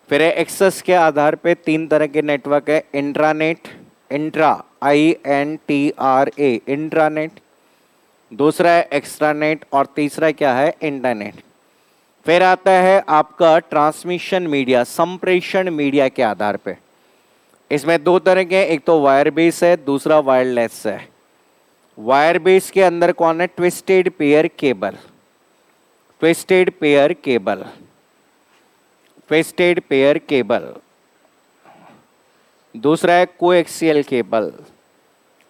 फिर एक्सेस के आधार पे तीन तरह के नेटवर्क है, इंट्रानेट, इंट्रा INTRA, इंट्रानेट। दूसरा है एक्स्ट्रानेट और तीसरा क्या है, इंटरनेट। फिर आता है आपका ट्रांसमिशन मीडिया, संप्रेषण मीडिया के आधार पे। इसमें दो तरह के, एक तो वायर बेस है, दूसरा वायरलेस है। वायर बेस के अंदर कौन है, twisted pair cable, twisted pair cable. Twisted pair cable, दूसरा है कोएक्सियल केबल,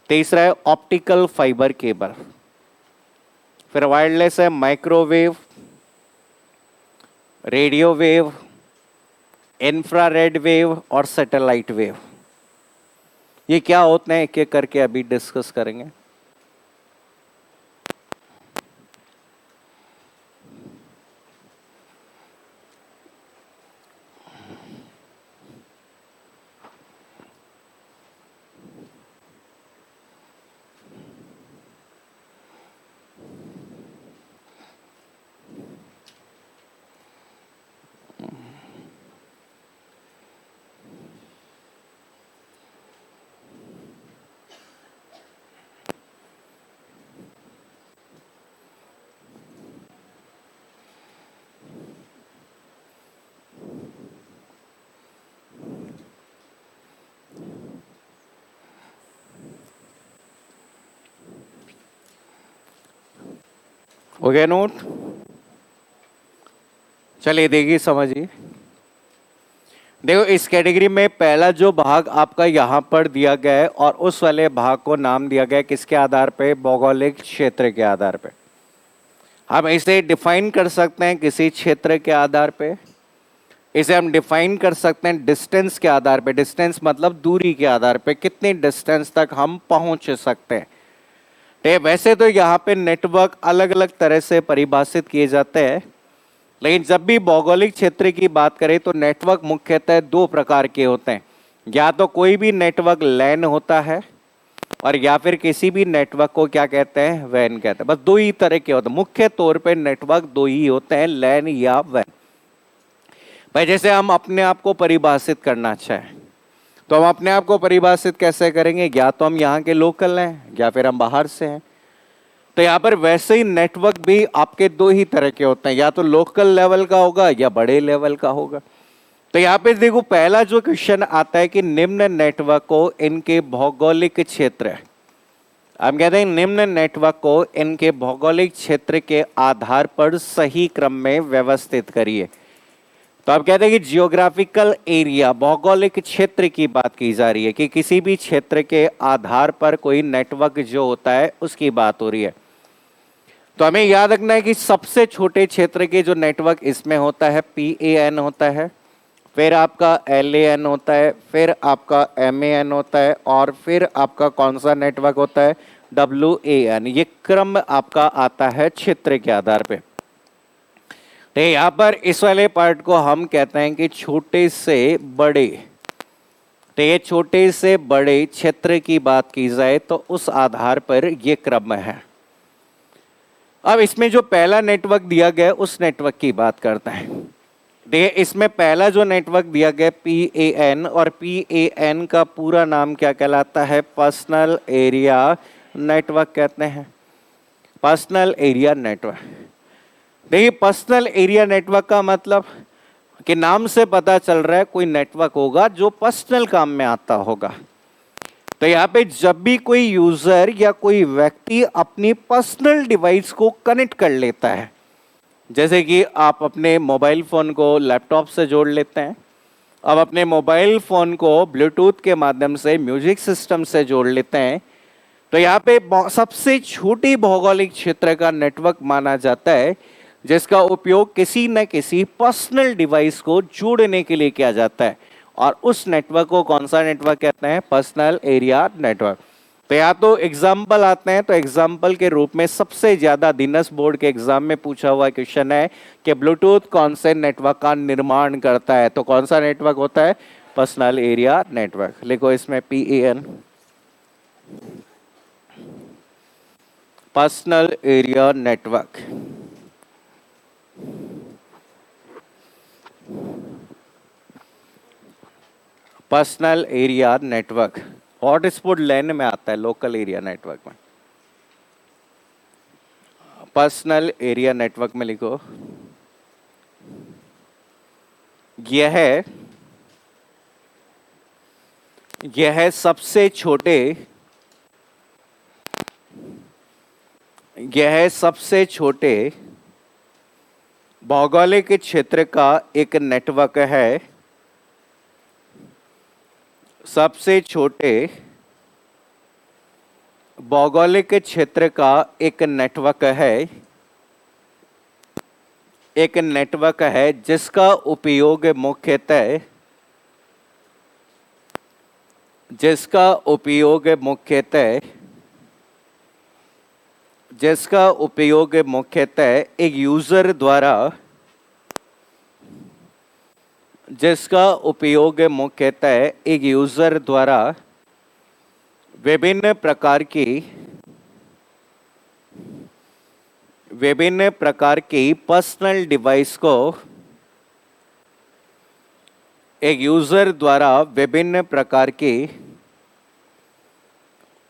तीसरा है ऑप्टिकल फाइबर केबल, फिर वायरलेस है microwave, radio wave, infrared wave और सैटेलाइट वेव। ये क्या होते हैं एक एक करके अभी डिस्कस करेंगे। हो गया नोट? चलिए देखिए समझिए। देखो इस कैटेगरी में पहला जो भाग आपका यहाँ पर दिया गया है और उस वाले भाग को नाम दिया गया है किसके आधार पे? भौगोलिक क्षेत्र के आधार पे। हम इसे डिफाइन कर सकते हैं किसी क्षेत्र के आधार पे, इसे हम डिफाइन कर सकते हैं डिस्टेंस के आधार पे। डिस्टेंस मतलब दूरी के आधार पे, कितनी डिस्टेंस तक हम पहुंच सकते हैं। वैसे तो यहाँ पे नेटवर्क अलग अलग तरह से परिभाषित किए जाते हैं, लेकिन जब भी भौगोलिक क्षेत्र की बात करें तो नेटवर्क मुख्यतः दो प्रकार के होते हैं। या तो कोई भी नेटवर्क लैन होता है और या फिर किसी भी नेटवर्क को क्या कहते हैं? वैन कहते हैं। बस दो ही तरह के होते हैं, मुख्य तौर पे नेटवर्क दो ही होते हैं, लैन या वैन। भाई जैसे हम अपने आप को परिभाषित करना चाहें तो हम अपने आप को परिभाषित कैसे करेंगे? या तो हम यहाँ के लोकल हैं या फिर हम बाहर से हैं। तो यहाँ पर वैसे ही नेटवर्क भी आपके दो ही तरह के होते हैं, या तो लोकल लेवल का होगा या बड़े लेवल का होगा। तो यहाँ पे देखो पहला जो क्वेश्चन आता है कि निम्न नेटवर्क को इनके भौगोलिक क्षेत्र, हम कहते हैं निम्न नेटवर्क को इनके भौगोलिक क्षेत्र के आधार पर सही क्रम में व्यवस्थित करिए। तो आप कहते हैं कि जियोग्राफिकल एरिया, भौगोलिक क्षेत्र की बात की जा रही है कि किसी भी क्षेत्र के आधार पर कोई नेटवर्क जो होता है उसकी बात हो रही है। तो हमें याद रखना है कि सबसे छोटे क्षेत्र के जो नेटवर्क इसमें होता है PAN होता है, फिर आपका LAN होता है, फिर आपका MAN होता है और फिर आपका कौन सा नेटवर्क होता है? WAN। ये क्रम आपका आता है क्षेत्र के आधार पे। तो यहाँ पर इस वाले पार्ट को हम कहते हैं कि छोटे से बड़े। तो ये छोटे से बड़े क्षेत्र की बात की जाए तो उस आधार पर ये क्रम है। अब इसमें जो पहला नेटवर्क दिया गया उस नेटवर्क की बात करते हैं। देखिए इसमें पहला जो नेटवर्क दिया गया PAN, और PAN का पूरा नाम क्या कहलाता है? पर्सनल एरिया नेटवर्क कहते हैं। Personal area network. देखिए पर्सनल एरिया नेटवर्क का मतलब कि नाम से पता चल रहा है कोई नेटवर्क होगा जो पर्सनल काम में आता होगा। तो यहाँ पे जब भी कोई यूजर या कोई व्यक्ति अपनी पर्सनल डिवाइस को कनेक्ट कर लेता है, जैसे कि आप अपने मोबाइल फोन को लैपटॉप से जोड़ लेते हैं, अब अपने मोबाइल फोन को ब्लूटूथ के माध्यम से म्यूजिक सिस्टम से जोड़ लेते हैं, तो यहाँ पे सबसे छोटी भौगोलिक क्षेत्र का नेटवर्क माना जाता है जिसका उपयोग किसी न किसी पर्सनल डिवाइस को जोड़ने के लिए किया जाता है, और उस नेटवर्क को कौन सा नेटवर्क कहते हैं? Personal area network. तो या तो एग्जाम्पल आते हैं, तो एग्जाम्पल के रूप में सबसे ज्यादा दिनस बोर्ड के एग्जाम में पूछा हुआ क्वेश्चन है कि ब्लूटूथ कौन से नेटवर्क का निर्माण करता है? तो कौन सा नेटवर्क होता है? Personal area network. लिखो इसमें PAN, personal area network. Personal area network hotspot LAN में आता है, लोकल एरिया नेटवर्क में। पर्सनल एरिया नेटवर्क में लिखो यह सबसे छोटे भौगोलिक क्षेत्र का एक नेटवर्क है सबसे छोटे भौगोलिक क्षेत्र का एक नेटवर्क है जिसका उपयोग मुख्यतः एक यूजर द्वारा विभिन्न प्रकार की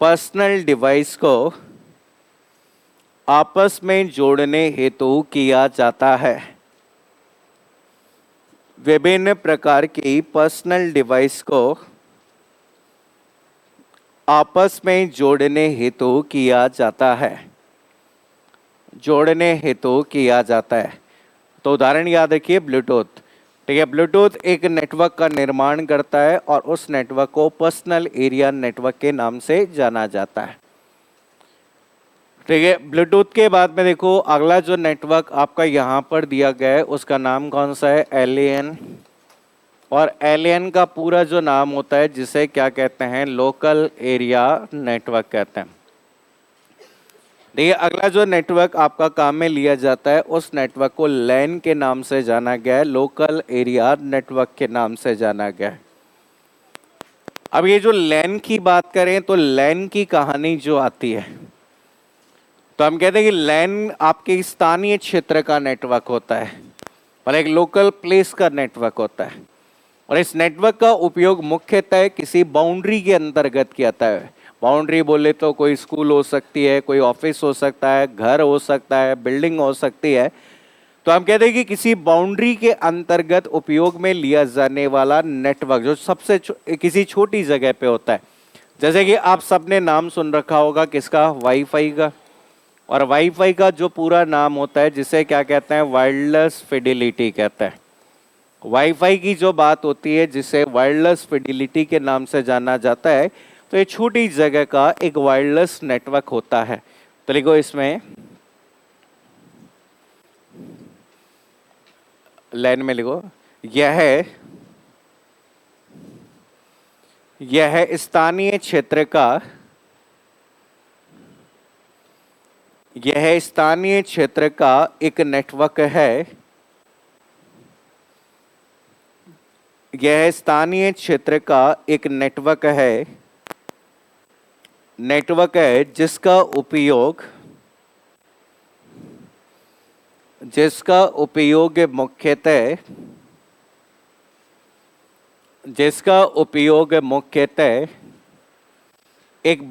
पर्सनल डिवाइस को आपस में जोड़ने हेतु किया जाता है। विभिन्न प्रकार की पर्सनल डिवाइस को आपस में जोड़ने हेतु किया जाता है। तो उदाहरण याद रखिए, ब्लूटूथ। ठीक है, ब्लूटूथ एक नेटवर्क का निर्माण करता है और उस नेटवर्क को पर्सनल एरिया नेटवर्क के नाम से जाना जाता है। ठीक है, ब्लूटूथ के बाद में देखो अगला जो नेटवर्क आपका यहाँ पर दिया गया है उसका नाम कौन सा है? एलएएन। और एलएएन का पूरा जो नाम होता है जिसे क्या कहते हैं? लोकल एरिया नेटवर्क कहते हैं। देखिए, अगला जो नेटवर्क आपका काम में लिया जाता है उस नेटवर्क को लैन के नाम से जाना गया है, लोकल एरिया नेटवर्क के नाम से जाना गया है। अब ये जो लैन की बात करें तो लैन की कहानी जो आती है तो हम कहते हैं कि लैन आपके स्थानीय क्षेत्र का नेटवर्क होता है और एक लोकल प्लेस का नेटवर्क होता है और इस नेटवर्क का उपयोग मुख्यतः किसी बाउंड्री के अंतर्गत किया जाता है। बाउंड्री बोले तो कोई स्कूल हो सकती है, कोई ऑफिस हो सकता है, घर हो सकता है, बिल्डिंग हो सकती है। तो हम कहते हैं कि किसी बाउंड्री के अंतर्गत उपयोग में लिया जाने वाला नेटवर्क जो सबसे किसी छोटी जगह पे होता है। जैसे कि आप सबने नाम सुन रखा होगा किसका? वाईफाई का। और वाईफाई का जो पूरा नाम होता है जिसे क्या कहते हैं? वायरलेस फिडिलिटी कहते हैं। वाईफाई की जो बात होती है जिसे वायरलेस फिडिलिटी के नाम से जाना जाता है, तो ये छोटी जगह का एक वायरलेस नेटवर्क होता है। तो लिखो इसमें लाइन में लिखो, यह स्थानीय क्षेत्र का एक नेटवर्क है। यह स्थानीय क्षेत्र का एक नेटवर्क है जिसका उपयोग मुख्यतः एक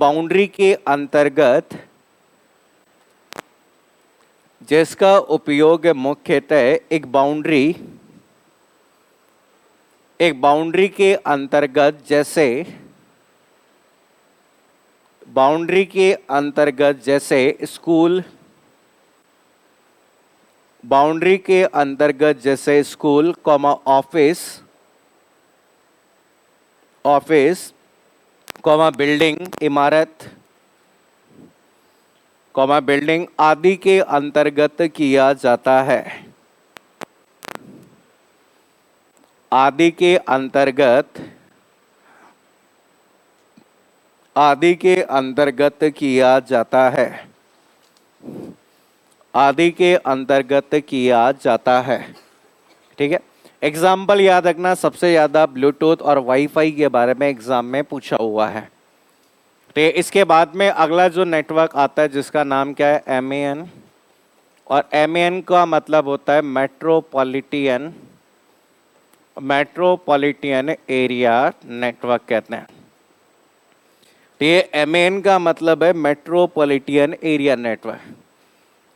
बाउंड्री के अंतर्गत जैसे स्कूल, ऑफिस, बिल्डिंग, इमारत, बिल्डिंग आदि के अंतर्गत किया जाता है। आदि के अंतर्गत किया जाता है। ठीक है, एग्जाम्पल याद रखना, सबसे ज्यादा ब्लूटूथ और वाईफाई के बारे में एग्जाम में पूछा हुआ है। तो इसके बाद में अगला जो नेटवर्क आता है जिसका नाम क्या है? एमएएन। और एमएएन का मतलब होता है मेट्रोपॉलिटन एरिया नेटवर्क कहते हैं। तो ये एमएएन का मतलब है मेट्रोपॉलिटन एरिया नेटवर्क।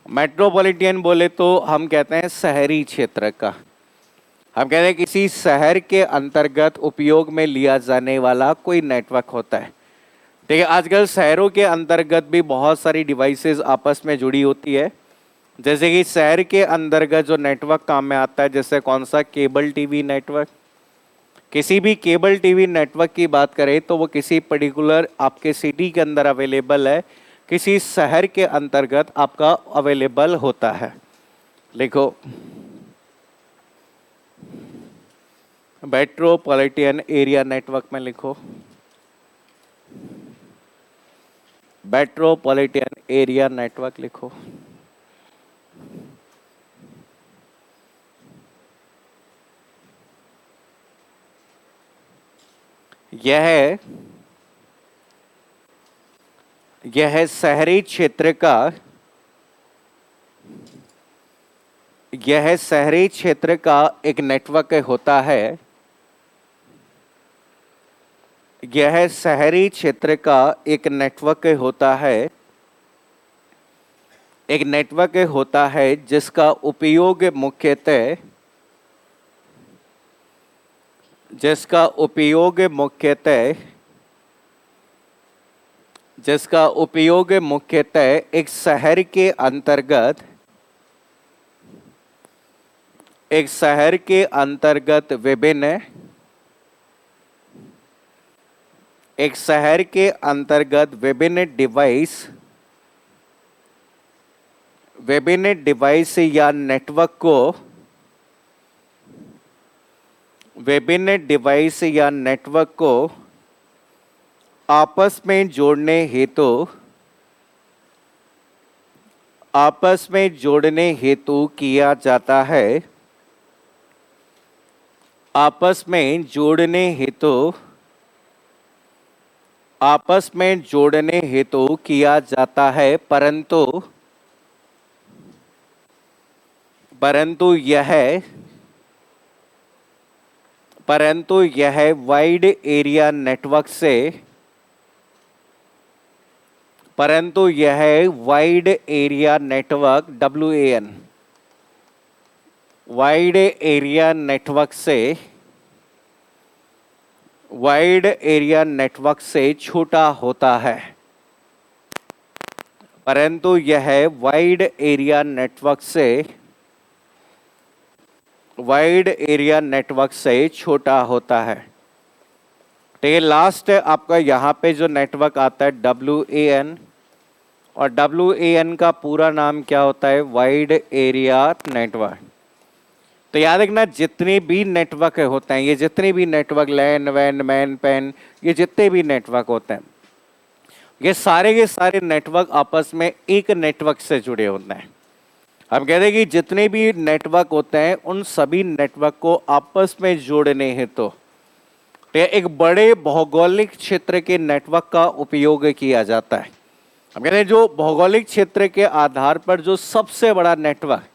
मेट्रोपॉलिटन बोले तो हम कहते हैं शहरी क्षेत्र का। हम कहते हैं किसी शहर के अंतर्गत उपयोग में लिया जाने वाला कोई नेटवर्क होता है। ठीक है, आजकल शहरों के अंतर्गत भी बहुत सारी डिवाइसेस आपस में जुड़ी होती है जैसे कि शहर के अंतर्गत जो नेटवर्क काम में आता है, जैसे कौन सा, केबल टीवी नेटवर्क। किसी भी केबल टीवी नेटवर्क की बात करें तो वो किसी पर्टिकुलर आपके सिटी के अंदर अवेलेबल है, किसी शहर के अंतर्गत आपका अवेलेबल होता है। लिखो, मेट्रोपॉलिटन एरिया नेटवर्क में लिखो, मेट्रोपॉलिटन एरिया नेटवर्क लिखो। यह शहरी क्षेत्र का, यह शहरी क्षेत्र का एक नेटवर्क होता है। यह शहरी क्षेत्र का एक नेटवर्क होता है, एक नेटवर्क होता है जिसका उपयोग मुख्यतः, जिसका उपयोग मुख्यतः, जिसका उपयोग मुख्यतः एक शहर के अंतर्गत, एक शहर के अंतर्गत विभिन्न, एक शहर के अंतर्गत विभिन्न डिवाइस, विभिन्न डिवाइस या नेटवर्क को, विभिन्न डिवाइस या नेटवर्क को आपस में जोड़ने हेतु, आपस में जोड़ने हेतु किया जाता है, आपस में जोड़ने हेतु, आपस में जोड़ने हेतु किया जाता है, परंतु, परंतु यह, परंतु यह वाइड एरिया नेटवर्क से, परंतु यह wide area network WAN, wide area network से, वाइड एरिया नेटवर्क से छोटा होता है, परंतु यह वाइड एरिया नेटवर्क से, वाइड एरिया नेटवर्क से छोटा होता है। तो ये लास्ट आपका यहाँ पे जो नेटवर्क आता है WAN, और WAN का पूरा नाम क्या होता है, वाइड एरिया नेटवर्क। तो याद रखना, जितने भी नेटवर्क होते हैं, ये जितने भी नेटवर्क, लैन, वैन, मैन, पैन, ये जितने भी नेटवर्क होते हैं, ये सारे के सारे नेटवर्क आपस में एक नेटवर्क से जुड़े होते हैं। हम कहते हैं कि जितने भी नेटवर्क होते हैं उन सभी नेटवर्क को आपस में जोड़ने हेतु तो एक बड़े भौगोलिक क्षेत्र के नेटवर्क का उपयोग किया जाता है। हम कहते हैं जो भौगोलिक क्षेत्र के आधार पर जो सबसे बड़ा नेटवर्क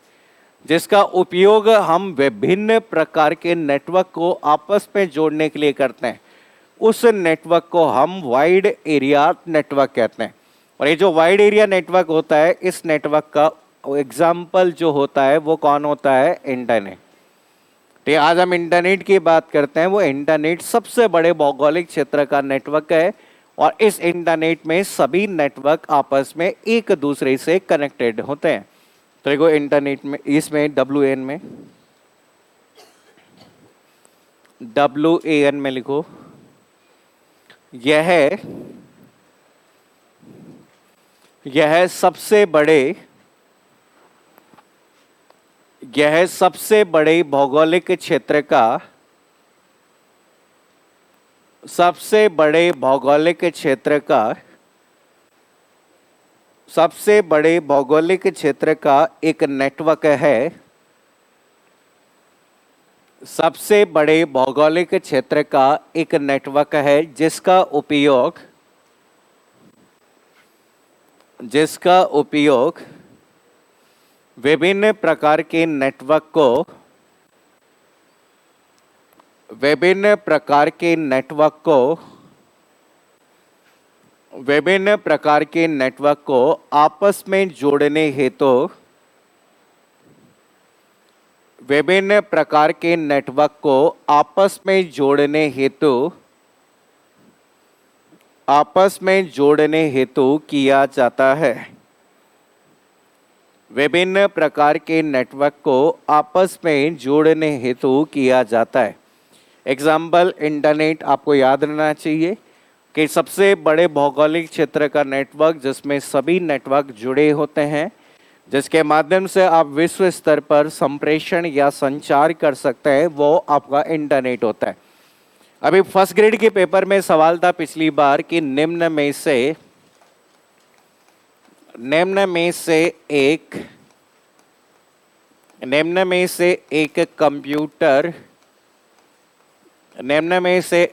जिसका उपयोग हम विभिन्न प्रकार के नेटवर्क को आपस में जोड़ने के लिए करते हैं, उस नेटवर्क को हम वाइड एरिया नेटवर्क कहते हैं। और ये जो वाइड एरिया नेटवर्क होता है, इस नेटवर्क का एग्जाम्पल जो होता है वो कौन होता है, इंटरनेट। तो आज हम इंटरनेट की बात करते हैं। वो इंटरनेट सबसे बड़े भौगोलिक क्षेत्र का नेटवर्क है और इस इंटरनेट में सभी नेटवर्क आपस में एक दूसरे से कनेक्टेड होते हैं। तो देखो इंटरनेट में, इसमें WAN में, WAN में लिखो, यह सबसे बड़े, यह सबसे बड़े भौगोलिक क्षेत्र का, सबसे बड़े भौगोलिक क्षेत्र का, सबसे बड़े भौगोलिक क्षेत्र का एक नेटवर्क है, सबसे बड़े भौगोलिक क्षेत्र का एक नेटवर्क है जिसका उपयोग, जिसका उपयोग विभिन्न प्रकार के नेटवर्क को, विभिन्न प्रकार के नेटवर्क को, विभिन्न प्रकार के नेटवर्क को आपस में जोड़ने हेतु, विभिन्न प्रकार के नेटवर्क को आपस में जोड़ने हेतु, आपस में जोड़ने हेतु किया जाता है, विभिन्न प्रकार के नेटवर्क को आपस में जोड़ने हेतु किया जाता है। एग्जाम्पल इंटरनेट आपको याद रहना चाहिए कि सबसे बड़े भौगोलिक क्षेत्र का नेटवर्क जिसमें सभी नेटवर्क जुड़े होते हैं, जिसके माध्यम से आप विश्व स्तर पर संप्रेषण या संचार कर सकते हैं, वो आपका इंटरनेट होता है। अभी फर्स्ट ग्रेड के पेपर में सवाल था पिछली बार कि निम्न में से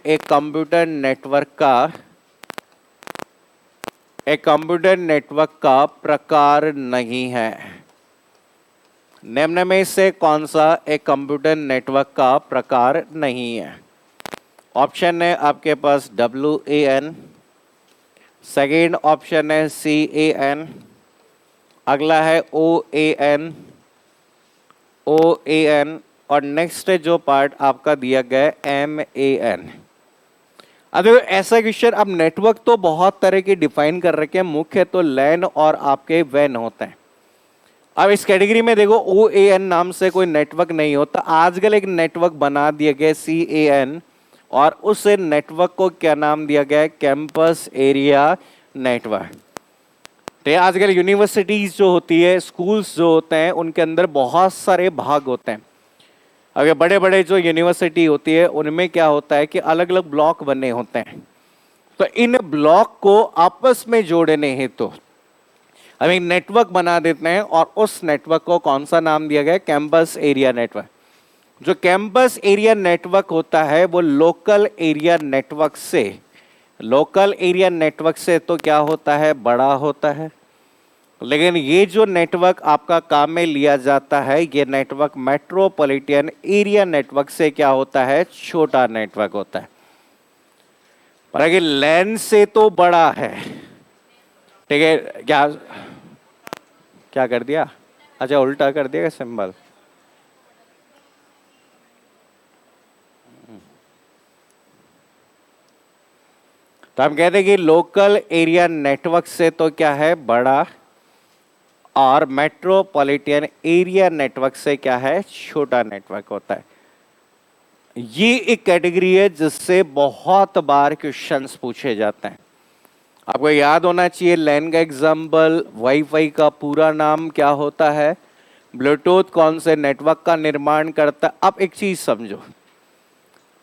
एक कंप्यूटर नेटवर्क का प्रकार नहीं है। निम्न में से कौन सा एक कंप्यूटर नेटवर्क का प्रकार नहीं है? ऑप्शन है आपके पास WAN, सेकेंड ऑप्शन है CAN, अगला है OAN और नेक्स्ट जो पार्ट आपका दिया गया है MAN। अब ऐसा क्वेश्चन, अब नेटवर्क तो बहुत तरह के डिफाइन कर रखे हैं, मुख्य तो लैन और आपके वैन होते हैं। अब इस कैटेगरी में देखो OAN नाम से कोई नेटवर्क नहीं होता। आजकल एक नेटवर्क बना दिया गया CAN और उस नेटवर्क को क्या नाम दिया गया है? Campus area network. तो आजकल यूनिवर्सिटीज जो होती है, स्कूल्स जो होते हैं, उनके अंदर बहुत सारे भाग होते हैं। अगर बड़े बड़े जो यूनिवर्सिटी होती है उनमें क्या होता है कि अलग अलग ब्लॉक बने होते हैं। तो इन ब्लॉक को आपस में जोड़ने हेतु हम एक नेटवर्क बना देते हैं और उस नेटवर्क को कौन सा नाम दिया गया? Campus area network. जो कैंपस एरिया नेटवर्क होता है वो लोकल एरिया नेटवर्क से तो क्या होता है? बड़ा होता है। लेकिन ये जो नेटवर्क आपका काम में लिया जाता है, ये नेटवर्क मेट्रोपॉलिटन एरिया नेटवर्क से क्या होता है? छोटा नेटवर्क होता है। पर अगर लैन से तो बड़ा है, ठीक है। क्या कर दिया? अच्छा, उल्टा कर दिया सिंबल। तो हम कहते हैं कि लोकल एरिया नेटवर्क से तो क्या है? बड़ा, और मेट्रोपॉलिटन एरिया नेटवर्क से क्या है? छोटा नेटवर्क होता है। ये एक कैटेगरी है जिससे बहुत बार क्वेश्चंस पूछे जाते हैं। आपको याद होना चाहिए लैन का एग्जाम्पल, वाईफाई का पूरा नाम क्या होता है, ब्लूटूथ कौन से नेटवर्क का निर्माण करता है। अब एक चीज समझो,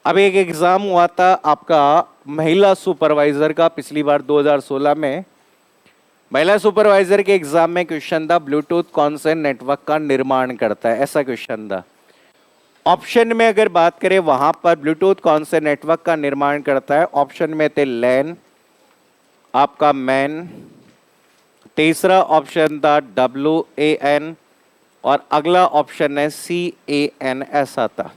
अब एक एग्जाम हुआ था आपका महिला सुपरवाइजर का पिछली बार 2016 में। महिला सुपरवाइजर के एग्जाम में क्वेश्चन था ब्लूटूथ कौन से नेटवर्क का निर्माण करता है, ऐसा क्वेश्चन था। ऑप्शन में अगर बात करें वहां पर ब्लूटूथ कौन से नेटवर्क का निर्माण करता है, ऑप्शन में थे लैन, आपका मैन, तीसरा ऑप्शन था WAN और अगला ऑप्शन है CAN, ऐसा था।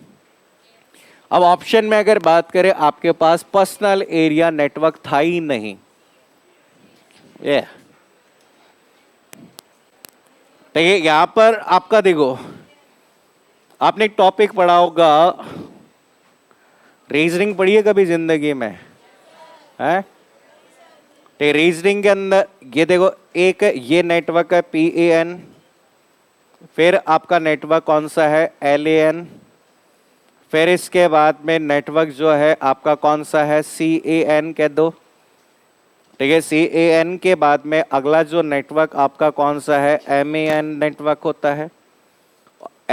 अब ऑप्शन में अगर बात करें आपके पास पर्सनल एरिया नेटवर्क था ही नहीं। तो ये यहां पर आपका देखो, आपने एक टॉपिक पढ़ा होगा, रीजनिंग पढ़ी है कभी जिंदगी में? है तो रीजनिंग के अंदर ये देखो, एक ये नेटवर्क है PAN, फिर आपका नेटवर्क कौन सा है? LAN, फिर इसके बाद में नेटवर्क जो है आपका कौन सा है? CAN कह दो, ठीक है। CAN के बाद में अगला जो नेटवर्क आपका कौन सा है? MAN नेटवर्क होता है।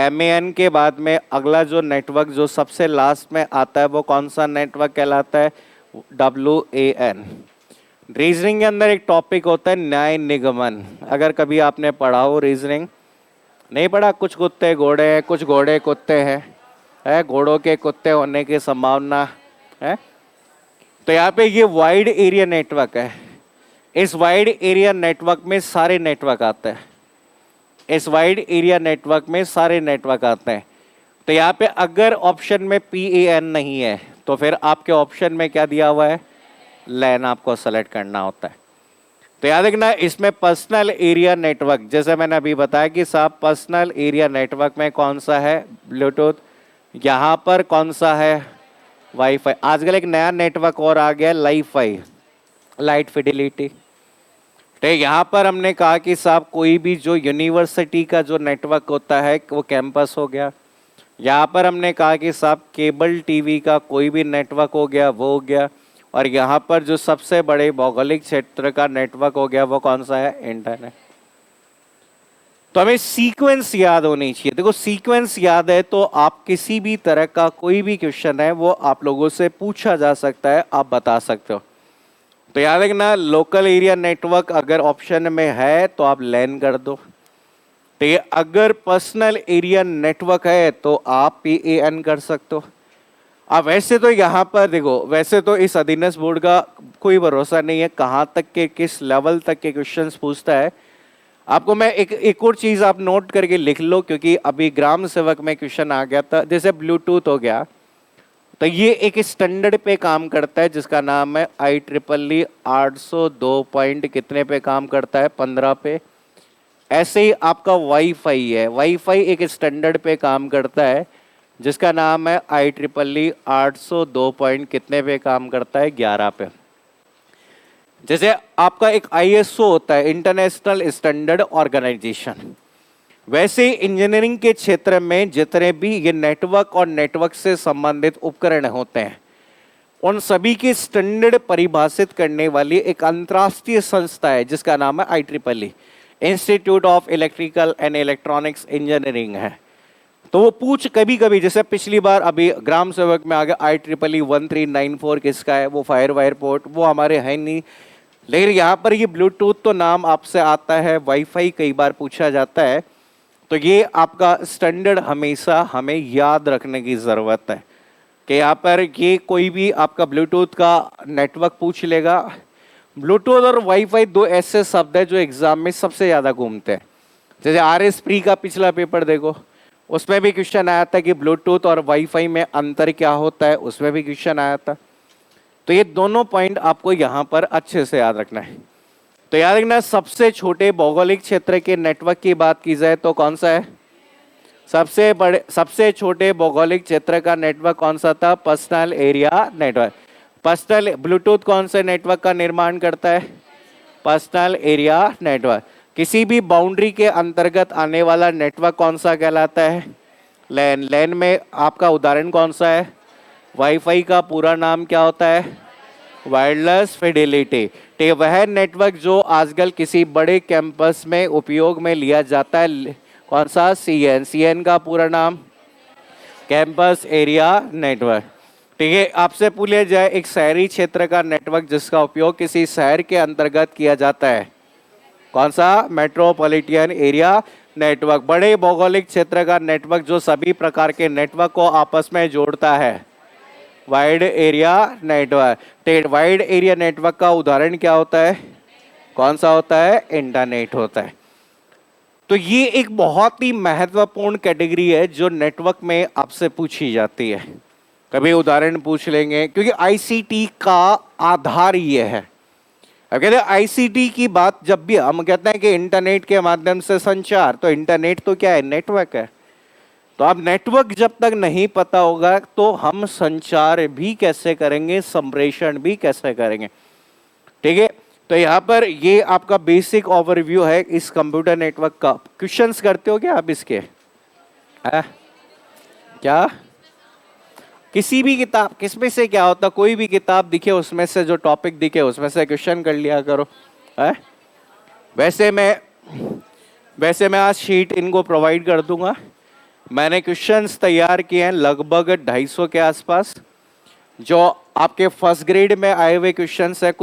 MAN के बाद में अगला जो नेटवर्क जो सबसे लास्ट में आता है वो कौन सा नेटवर्क कहलाता है? WAN। रीजनिंग के अंदर एक टॉपिक होता है न्याय निगमन। अगर कभी आपने पढ़ा हो रीजनिंग, नहीं पढ़ा? कुछ कुत्ते घोड़े हैं, कुछ घोड़े कुत्ते हैं, घोड़ों के कुत्ते होने की संभावना है। तो यहाँ पे ये वाइड एरिया नेटवर्क है। इस वाइड एरिया नेटवर्क में सारे नेटवर्क आते हैं। इस वाइड एरिया नेटवर्क में सारे नेटवर्क आते हैं। तो यहाँ पे अगर ऑप्शन में PAN नहीं है तो फिर आपके ऑप्शन में क्या दिया हुआ है? लैन आपको सेलेक्ट करना होता है। तो याद रखना, इसमें पर्सनल एरिया नेटवर्क, जैसे मैंने अभी बताया कि साहब पर्सनल एरिया नेटवर्क में कौन सा है? ब्लूटूथ। यहाँ पर कौन सा है? वाईफाई। आजकल एक नया नेटवर्क और आ गया, लाइफाई, लाइट फिडिलिटी, तो यहाँ पर हमने कहा कि साहब कोई भी जो यूनिवर्सिटी का जो नेटवर्क होता है वो कैंपस हो गया। यहाँ पर हमने कहा कि साहब केबल टीवी का कोई भी नेटवर्क हो गया वो हो गया। और यहाँ पर जो सबसे बड़े भौगोलिक क्षेत्र का नेटवर्क हो गया वो कौन सा है? इंटरनेट। तो हमें सीक्वेंस याद होनी चाहिए। देखो सीक्वेंस याद है तो आप किसी भी तरह का कोई भी क्वेश्चन है वो आप लोगों से पूछा जा सकता है, आप बता सकते हो। तो याद रखना, लोकल एरिया नेटवर्क अगर ऑप्शन में है तो आप लैन कर दो। तो ये अगर पर्सनल एरिया नेटवर्क है तो आप PAN कर सकते हो। अब वैसे तो यहाँ पर देखो, वैसे तो इस अधीनस्थ बोर्ड का कोई भरोसा नहीं है कहाँ तक के किस लेवल तक के क्वेश्चंस पूछता है। आपको मैं एक और चीज आप नोट करके लिख लो, क्योंकि अभी ग्राम सेवक में क्वेश्चन आ गया था, जैसे ब्लूटूथ हो गया तो ये एक स्टैंडर्ड पे काम करता है जिसका नाम है IEEE 802 पॉइंट कितने पे काम करता है? 15 पे। ऐसे ही आपका वाईफाई है, वाईफाई एक स्टैंडर्ड पे काम करता है जिसका नाम है IEEE 802 पॉइंट कितने पे काम करता है? 11 पे। जैसे आपका एक ISO होता है, इंटरनेशनल स्टैंडर्ड ऑर्गेनाइजेशन, वैसे इंजीनियरिंग के क्षेत्र में जितने भी ये नेटवर्क और नेटवर्क से संबंधित उपकरण होते हैं उन सभी के स्टैंडर्ड परिभाषित करने वाली एक अंतर्राष्ट्रीय संस्था है जिसका नाम है IEEE, institute of electrical and electronics engineering है। तो वो पूछ कभी कभी, जैसे पिछली बार अभी ग्राम सेवक में आ गया IEEE 1394 किसका है? वो फायर वायर पोर्ट, वो हमारे है नहीं। लेकिन यहाँ पर ये ब्लूटूथ तो नाम आपसे आता है, वाईफाई कई बार पूछा जाता है। तो ये आपका स्टैंडर्ड हमेशा हमें याद रखने की ज़रूरत है कि यहाँ पर ये कोई भी आपका ब्लूटूथ का नेटवर्क पूछ लेगा। ब्लूटूथ और वाईफाई दो ऐसे शब्द है जो एग्जाम में सबसे ज़्यादा घूमते हैं। जैसे RS प्री का पिछला पेपर देखो, उसमें भी क्वेश्चन आया था कि ब्लूटूथ और वाईफाई में अंतर क्या होता है, उसमें भी क्वेश्चन आया था। तो ये दोनों पॉइंट आपको यहाँ पर अच्छे से याद रखना है। तो याद रखना, सबसे छोटे भौगोलिक क्षेत्र के नेटवर्क की बात की जाए तो कौन सा है? सबसे छोटे भौगोलिक क्षेत्र का नेटवर्क कौन सा था? Personal area network. Personal Bluetooth कौन से नेटवर्क का निर्माण करता है? Personal area network. किसी भी बाउंड्री के अंतर्गत आने वाला नेटवर्क कौन सा कहलाता है? लैन। लैन में आपका उदाहरण कौन सा है? वाईफाई का पूरा नाम क्या होता है? Wireless Fidelity. तो वह नेटवर्क जो आजकल किसी बड़े कैंपस में उपयोग में लिया जाता है, कौन सा? CN। CN का पूरा नाम कैंपस एरिया नेटवर्क। ठीक है, आपसे पूछा जाए एक शहरी क्षेत्र का नेटवर्क जिसका उपयोग किसी शहर के अंतर्गत किया जाता है, कौन सा? Metropolitan area network. बड़े भौगोलिक क्षेत्र का नेटवर्क जो सभी प्रकार के नेटवर्क को आपस में जोड़ता है, वाइड एरिया नेटवर्क। तो वाइड एरिया नेटवर्क का उदाहरण क्या होता है? कौन सा होता है? इंटरनेट होता है। तो ये एक बहुत ही महत्वपूर्ण कैटेगरी है जो नेटवर्क में आपसे पूछी जाती है। कभी उदाहरण पूछ लेंगे क्योंकि ICT का आधार ये है। अब कहते हैं ICT की बात जब भी हम कहते हैं कि इंटरनेट के माध्यम से संचार, तो इंटरनेट तो क्या है? नेटवर्क है। तो अब नेटवर्क जब तक नहीं पता होगा तो हम संचार भी कैसे करेंगे, संप्रेषण भी कैसे करेंगे। ठीक है, तो यहाँ पर ये आपका बेसिक ओवरव्यू है इस कंप्यूटर नेटवर्क का। क्वेश्चंस करते हो क्या आप इसके? क्या किसी भी किताब, किसमें से क्या होता, कोई भी किताब दिखे उसमें से जो टॉपिक दिखे उसमें से क्वेश्चन कर लिया करो। है वैसे मैं आज शीट इनको प्रोवाइड कर दूंगा। मैंने क्वेश्चंस तैयार किए हैं लगभग 250 के आसपास, जो आपके फर्स्ट ग्रेड में आए हुए क्वेश्चंस है।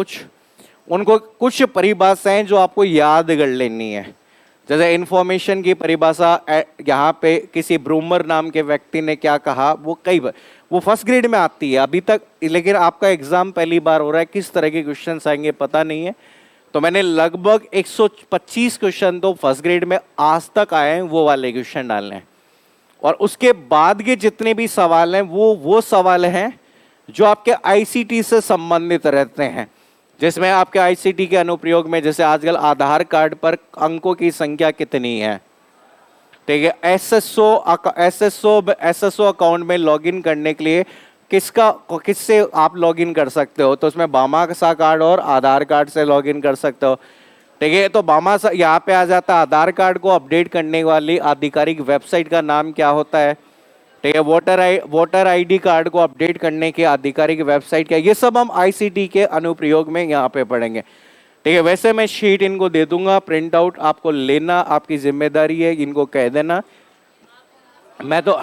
उनको कुछ परिभाषाएं जो आपको याद कर लेनी है, जैसे इंफॉर्मेशन की परिभाषा यहाँ पे किसी ब्रूमर नाम के व्यक्ति ने क्या कहा, वो फर्स्ट ग्रेड में आती है अभी तक, लेकिन आपका एग्जाम पहली बार हो रहा है, किस तरह के क्वेश्चन आएंगे पता नहीं है। तो मैंने लगभग 125 क्वेश्चन तो फर्स्ट ग्रेड में आज तक आए हैं वो वाले क्वेश्चन डालने हैं, और उसके बाद के जितने भी सवाल हैं वो सवाल हैं जो आपके ICT से संबंधित रहते हैं, जिसमें आपके ICT के अनुप्रयोग में जैसे आजकल आधार कार्ड पर अंकों की संख्या कितनी है। ठीक है, SSO अकाउंट में लॉगिन करने के लिए किससे आप लॉगिन कर सकते हो, तो उसमें बामासा कार्ड और आधार कार्ड से लॉगिन कर सकते हो। ठीक है। तो मामा यहाँ पे आ जाता है आधार कार्ड को अपडेट करने वाली आधिकारिक वेबसाइट का नाम क्या होता है। ठीक है। वोटर आईडी कार्ड को अपडेट करने के आधिकारिक वेबसाइट क्या, ये सब हम आईसीटी के अनुप्रयोग में यहाँ पे पढ़ेंगे। ठीक है। वैसे मैं शीट इनको दे दूंगा, प्रिंट आउट आपको लेना आपकी जिम्मेदारी है, इनको कह देना। मैं तो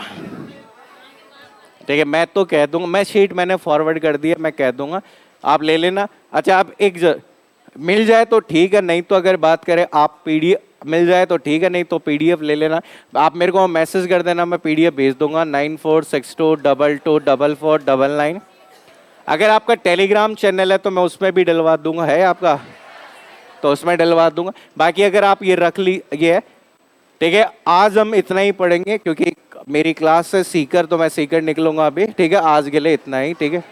ठीक है, मैं तो कह दूंगा, मैं शीट मैंने फॉरवर्ड कर दिया, मैं कह दूंगा आप ले लेना। अच्छा, आप मिल जाए तो ठीक है, नहीं तो अगर बात करें आप पीडीएफ मिल जाए तो ठीक है, नहीं तो पीडीएफ ले लेना। आप मेरे को मैसेज कर देना, मैं पीडीएफ भेज दूंगा 9462224499। अगर आपका टेलीग्राम चैनल है तो मैं उसमें भी डलवा दूंगा, है आपका तो उसमें डलवा दूंगा। बाकी अगर आप ये रख ली ये, ठीक है। आज हम इतना ही पढ़ेंगे क्योंकि मेरी क्लास से सीकर, तो मैं सीकर निकलूंगा अभी। ठीक है, आज के लिए इतना ही। ठीक है।